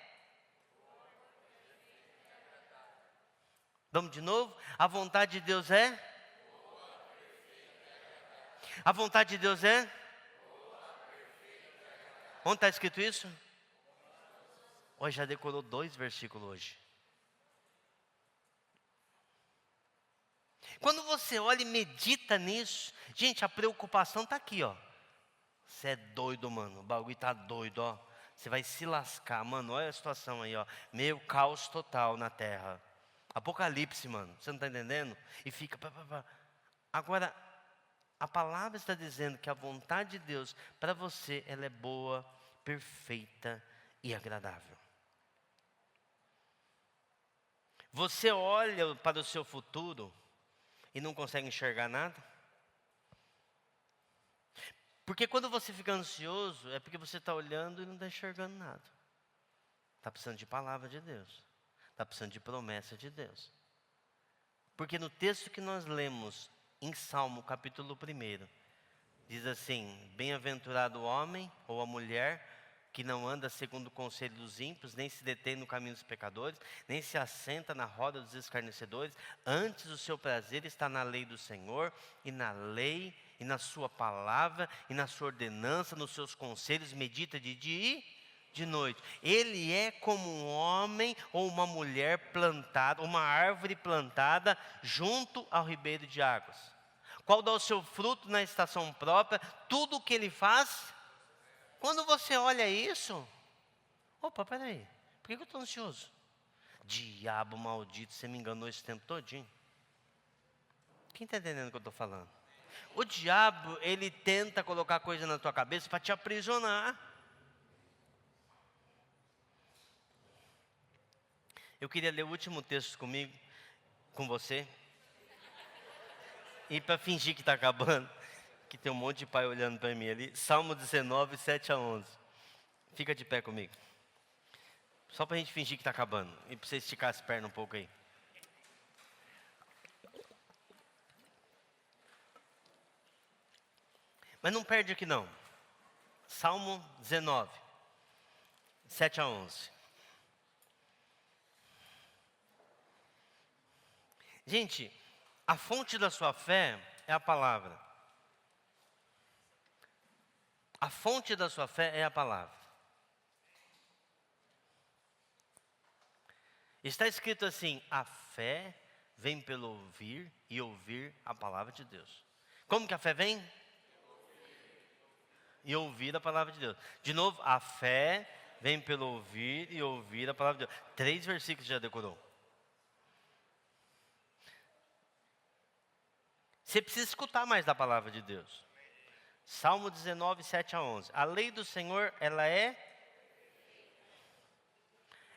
Vamos de novo? A vontade de Deus é? A vontade de Deus é? Onde está escrito isso? Hoje já decorou 2 versículos hoje. Quando você olha e medita nisso, gente, a preocupação está aqui, ó. Você é doido, mano, o bagulho está doido, ó. Você vai se lascar, mano, olha a situação aí, ó. Meio caos total na terra. Apocalipse, mano, você não está entendendo? E fica... Agora, a palavra está dizendo que a vontade de Deus para você, ela é boa, perfeita e agradável. Você olha para o seu futuro e não consegue enxergar nada? Porque quando você fica ansioso, é porque você está olhando e não está enxergando nada. Está precisando de palavra de Deus. Está precisando de promessa de Deus. Porque no texto que nós lemos, em Salmo capítulo 1, diz assim: bem-aventurado o homem ou a mulher que não anda segundo o conselho dos ímpios, nem se detém no caminho dos pecadores, nem se assenta na roda dos escarnecedores. Antes o seu prazer está na lei do Senhor, e na lei, e na sua palavra, e na sua ordenança, nos seus conselhos, medita de dia e de noite. Ele é como um homem ou uma mulher plantada, uma árvore plantada junto ao ribeiro de águas, qual dá o seu fruto na estação própria, tudo o que ele faz. Quando você olha isso, opa, peraí, por que eu estou ansioso? Diabo maldito, você me enganou esse tempo todinho. Quem está entendendo o que eu estou falando? O diabo, ele tenta colocar coisa na tua cabeça para te aprisionar. Eu queria ler o último texto comigo, com você. E para fingir que está acabando, que tem um monte de pai olhando para mim ali. Salmo 19, 7-11. Fica de pé comigo. Só para a gente fingir que está acabando. E para você esticar as pernas um pouco aí. Mas não perde aqui não. Salmo 19, 7-11. Gente, a fonte da sua fé é a palavra. A fonte da sua fé é a palavra. Está escrito assim: a fé vem pelo ouvir e ouvir a palavra de Deus. Como que a fé vem? E ouvir a palavra de Deus. De novo, a fé vem pelo ouvir e ouvir a palavra de Deus. 3 versículos já decorou. Você precisa escutar mais da palavra de Deus. Salmo 19, 7-11. A lei do Senhor, ela é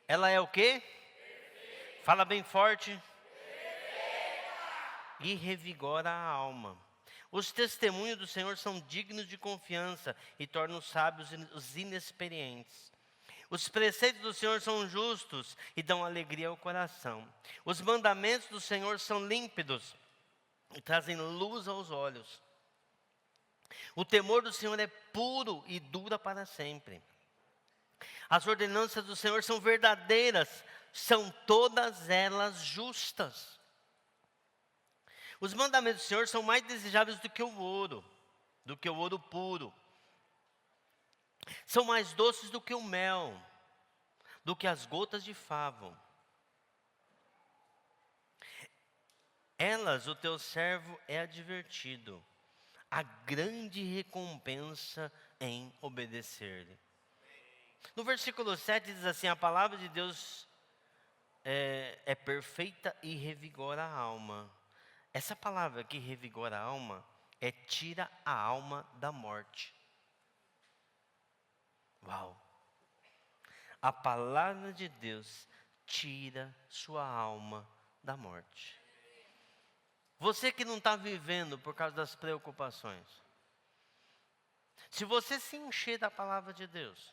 Ela é o quê? Fala bem forte. E revigora a alma. Os testemunhos do Senhor são dignos de confiança e tornam sábios os inexperientes. Os preceitos do Senhor são justos e dão alegria ao coração. Os mandamentos do Senhor são límpidos e trazem luz aos olhos. O temor do Senhor é puro e dura para sempre. As ordenanças do Senhor são verdadeiras, são todas elas justas. Os mandamentos do Senhor são mais desejáveis do que o ouro puro. São mais doces do que o mel, do que as gotas de favo. Elas, o teu servo é advertido, a grande recompensa em obedecer-lhe. No versículo 7 diz assim, a palavra de Deus é perfeita e revigora a alma. Essa palavra que revigora a alma é tira a alma da morte. Uau! A palavra de Deus tira sua alma da morte. Você que não está vivendo por causa das preocupações. Se você se encher da palavra de Deus,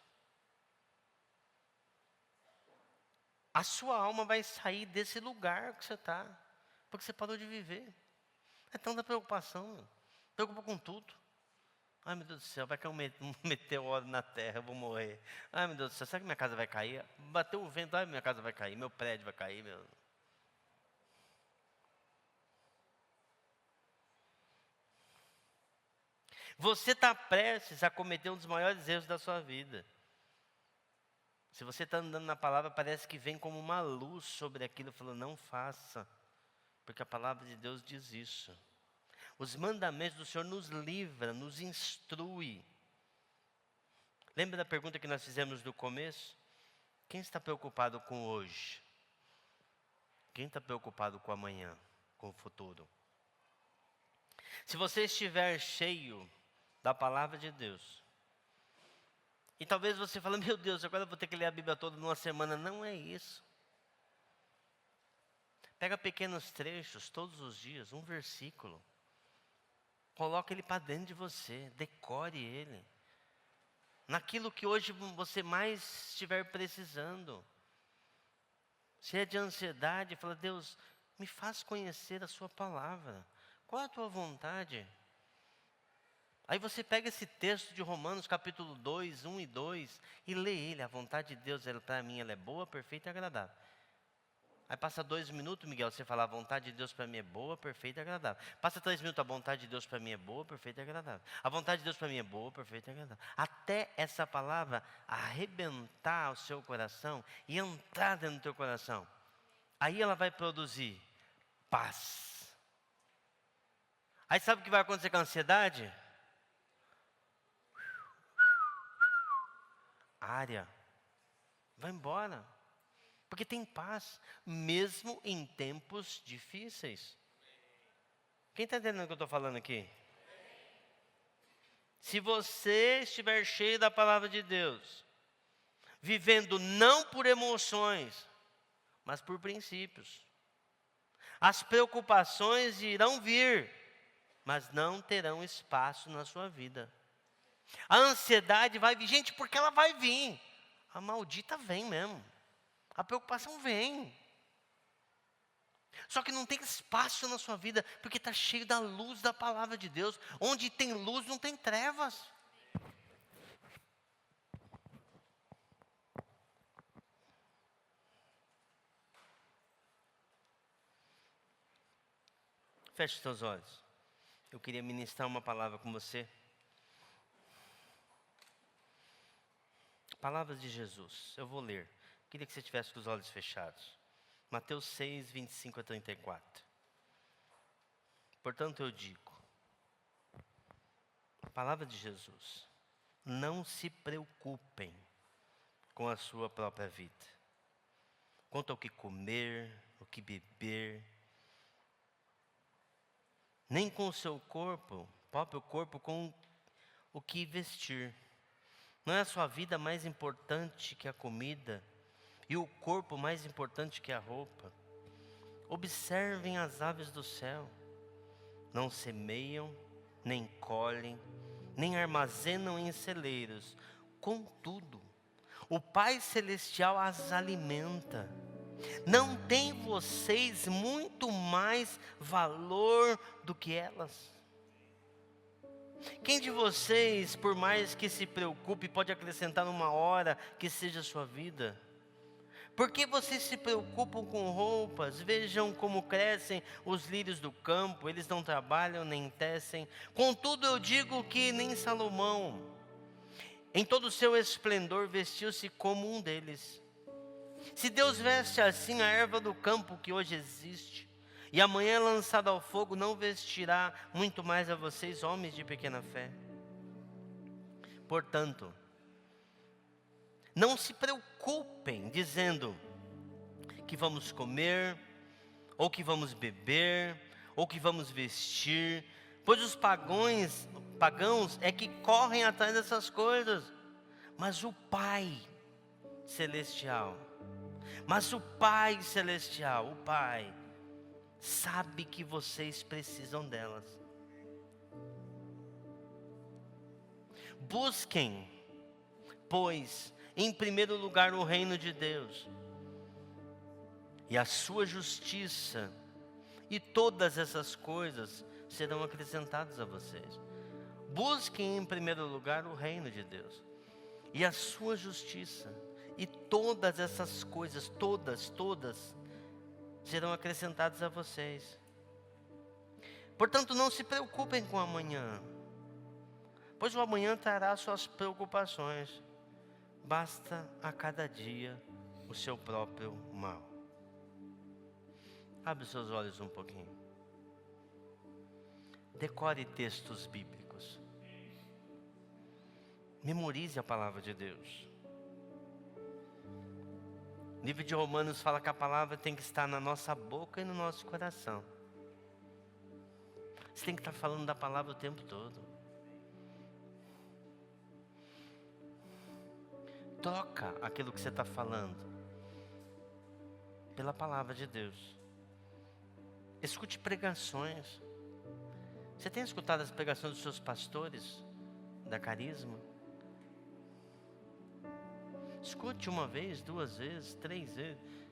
a sua alma vai sair desse lugar que você está. Porque você parou de viver. É tanta preocupação. Preocupa com tudo. Ai, meu Deus do céu, vai cair um meteoro na terra, eu vou morrer. Ai, meu Deus do céu, será que minha casa vai cair? Bateu o vento, ai, minha casa vai cair, meu prédio vai cair. Você está prestes a cometer um dos maiores erros da sua vida. Se você está andando na palavra, parece que vem como uma luz sobre aquilo, falando, não faça. Porque a palavra de Deus diz isso. Os mandamentos do Senhor nos livram, nos instrui. Lembra da pergunta que nós fizemos no começo? Quem está preocupado com hoje? Quem está preocupado com amanhã, com o futuro? Se você estiver cheio da palavra de Deus, e talvez você fale, meu Deus, agora eu vou ter que ler a Bíblia toda numa semana. Não é isso. Pega pequenos trechos, todos os dias, um versículo. Coloca ele para dentro de você, decore ele. Naquilo que hoje você mais estiver precisando. Se é de ansiedade, fala, Deus, me faz conhecer a sua palavra. Qual é a tua vontade? Aí você pega esse texto de Romanos, capítulo 2, 1 e 2, e lê ele. A vontade de Deus, para mim, ela é boa, perfeita e agradável. Aí passa 2 minutos, Miguel, você fala, a vontade de Deus para mim é boa, perfeita e agradável. Passa 3 minutos, a vontade de Deus para mim é boa, perfeita e agradável. A vontade de Deus para mim é boa, perfeita e agradável. Até essa palavra arrebentar o seu coração e entrar dentro do teu coração. Aí ela vai produzir paz. Aí sabe o que vai acontecer com a ansiedade? Área. Vai embora. Porque tem paz, mesmo em tempos difíceis. Quem está entendendo o que eu estou falando aqui? Se você estiver cheio da palavra de Deus, vivendo não por emoções, mas por princípios, as preocupações irão vir, mas não terão espaço na sua vida. A ansiedade vai vir, gente, porque ela vai vir. A maldita vem mesmo. A preocupação vem. Só que não tem espaço na sua vida, porque está cheio da luz da palavra de Deus. Onde tem luz, não tem trevas. Feche seus olhos. Eu queria ministrar uma palavra com você. Palavras de Jesus. Eu vou ler. Queria que você tivesse com os olhos fechados. Mateus 6, 25 a 34. Portanto eu digo, a palavra de Jesus, não se preocupem com a sua própria vida, quanto ao que comer, o que beber, nem com o seu corpo, próprio corpo, com o que vestir. Não é a sua vida mais importante que a comida, e o corpo mais importante que a roupa. Observem as aves do céu. Não semeiam, nem colhem, nem armazenam em celeiros. Contudo, o Pai Celestial as alimenta. Não tem vocês muito mais valor do que elas? Quem de vocês, por mais que se preocupe, pode acrescentar uma hora que seja a sua vida? Por que vocês se preocupam com roupas? Vejam como crescem os lírios do campo, eles não trabalham nem tecem. Contudo eu digo que nem Salomão, em todo o seu esplendor, vestiu-se como um deles. Se Deus veste assim a erva do campo que hoje existe, e amanhã é lançada ao fogo, não vestirá muito mais a vocês, homens de pequena fé? Portanto, não se preocupem dizendo que vamos comer, ou que vamos beber, ou que vamos vestir, pois os pagãos é que correm atrás dessas coisas. Mas o Pai Celestial, o Pai, sabe que vocês precisam delas. Busquem, pois, em primeiro lugar o reino de Deus e a sua justiça, e todas essas coisas serão acrescentadas a vocês. Busquem em primeiro lugar o reino de Deus e a sua justiça, e todas essas coisas, todas serão acrescentadas a vocês. Portanto, não se preocupem com o amanhã, pois o amanhã trará suas preocupações. Basta a cada dia o seu próprio mal. Abre os seus olhos um pouquinho. Decore textos bíblicos. Memorize a palavra de Deus. O livro de Romanos fala que a palavra tem que estar na nossa boca e no nosso coração. Você tem que estar falando da palavra o tempo todo. Troca aquilo que você está falando pela palavra de Deus. Escute pregações. Você tem escutado as pregações dos seus pastores da Carisma? Escute uma vez, 2 vezes, 3 vezes.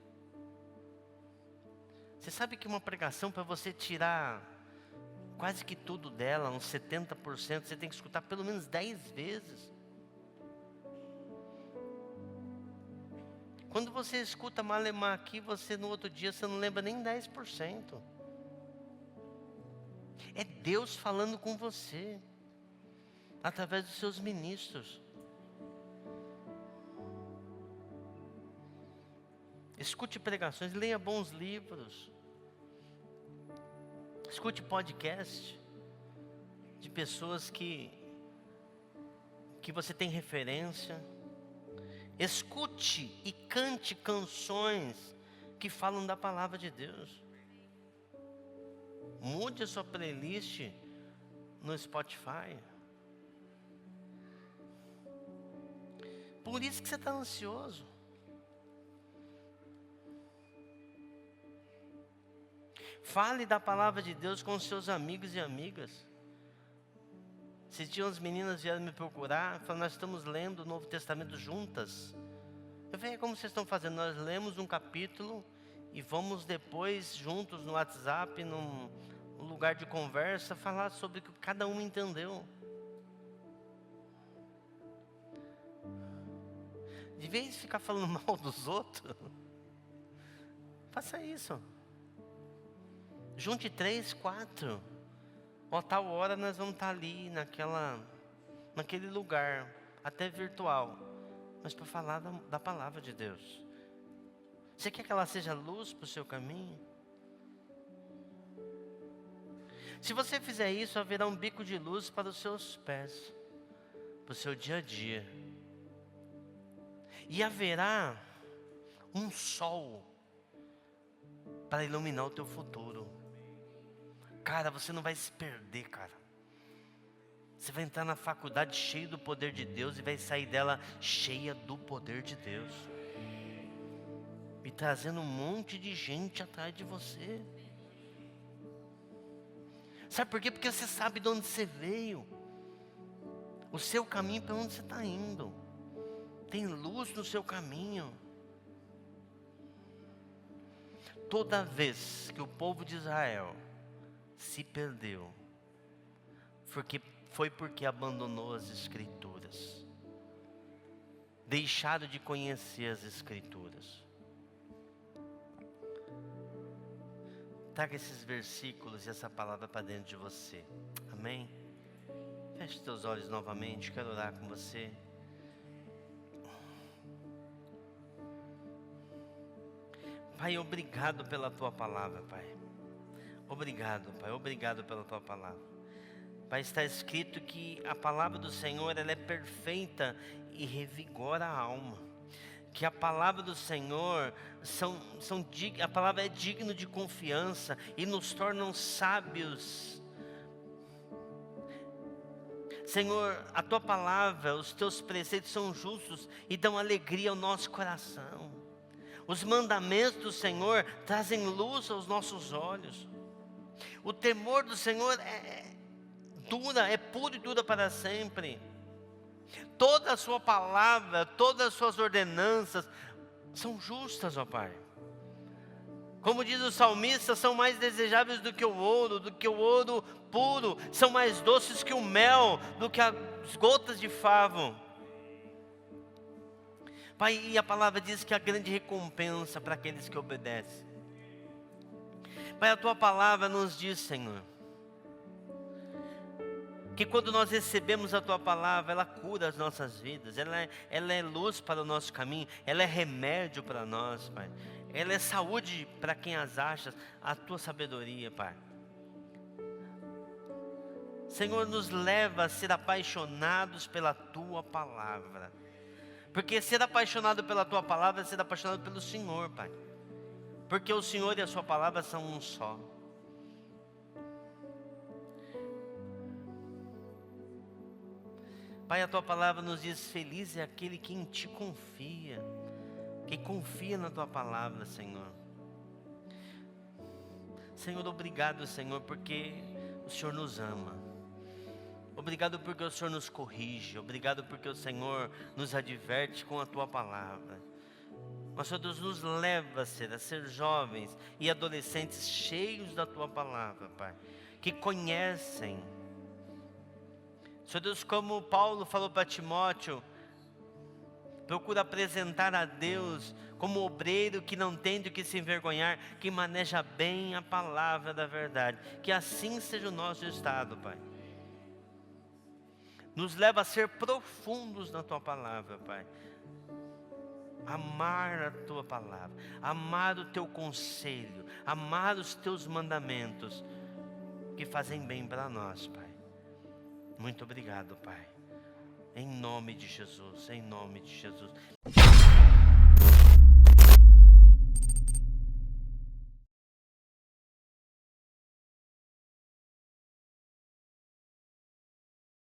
Você sabe que uma pregação, para você tirar quase que tudo dela, uns 70%, você tem que escutar pelo menos 10 vezes. Quando você escuta Malemar aqui, você no outro dia, você não lembra nem 10%. É Deus falando com você, através dos seus ministros. Escute pregações, leia bons livros. Escute podcast de pessoas que você tem referência. Escute e cante canções que falam da palavra de Deus. Mude a sua playlist no Spotify. Por isso que você está ansioso. Fale da palavra de Deus com seus amigos e amigas. Esses dias as meninas vieram me procurar, falaram, nós estamos lendo o Novo Testamento juntas. Eu falei, como vocês estão fazendo? Nós lemos um capítulo e vamos depois juntos no WhatsApp, num lugar de conversa, falar sobre o que cada um entendeu. De vez de ficar falando mal dos outros, faça isso. Junte 3, 4. Ó, tal hora nós vamos estar ali naquele lugar, até virtual, mas para falar da palavra de Deus. Você quer que ela seja luz para o seu caminho? Se você fizer isso, haverá um bico de luz para os seus pés, para o seu dia a dia. E haverá um sol para iluminar o teu futuro. Cara, você não vai se perder, cara. Você vai entrar na faculdade cheio do poder de Deus e vai sair dela cheia do poder de Deus. e trazendo um monte de gente atrás de você. Sabe por quê? Porque você sabe de onde você veio. O seu caminho para onde você está indo. Tem luz no seu caminho. Toda vez que o povo de Israel se perdeu, foi porque abandonou as Escrituras. Deixaram de conhecer as Escrituras. Traga esses versículos e essa palavra para dentro de você. Amém? Feche teus olhos novamente, quero orar com você. Pai, obrigado pela tua palavra, Pai. Obrigado, Pai, obrigado pela tua palavra. Pai, está escrito que a palavra do Senhor, ela é perfeita e revigora a alma. Que a palavra do Senhor, a palavra é digna de confiança e nos tornam sábios. Senhor, a tua palavra, os teus preceitos são justos e dão alegria ao nosso coração. Os mandamentos do Senhor trazem luz aos nossos olhos. O temor do Senhor é puro e dura para sempre. Toda a sua palavra, todas as suas ordenanças são justas, ó Pai. Como diz o salmista, são mais desejáveis do que o ouro puro, são mais doces que o mel, do que as gotas de favo. Pai, e a palavra diz que há grande recompensa para aqueles que obedecem. Pai, a tua palavra nos diz, Senhor, que quando nós recebemos a tua palavra, ela cura as nossas vidas, ela é luz para o nosso caminho, ela é remédio para nós, Pai. Ela é saúde para quem as acha, a tua sabedoria, Pai. Senhor, nos leva a ser apaixonados pela tua palavra. Porque ser apaixonado pela tua palavra é ser apaixonado pelo Senhor, Pai. Porque o Senhor e a sua palavra são um só. Pai, a tua palavra nos diz: feliz é aquele que em ti confia, que confia na tua palavra, Senhor. Senhor, obrigado, Senhor, porque o Senhor nos ama. Obrigado porque o Senhor nos corrige. Obrigado porque o Senhor nos adverte com a tua palavra. Mas, Senhor Deus, nos leva, a ser jovens e adolescentes cheios da tua palavra, Pai, que conhecem. Senhor Deus, como Paulo falou para Timóteo, procura apresentar a Deus como obreiro que não tem do que se envergonhar, que maneja bem a palavra da verdade. Que assim seja o nosso estado, Pai. Nos leva a ser profundos na tua palavra, Pai. Amar a tua palavra, amar o teu conselho, amar os teus mandamentos, que fazem bem para nós, Pai. Muito obrigado, Pai. Em nome de Jesus, em nome de Jesus.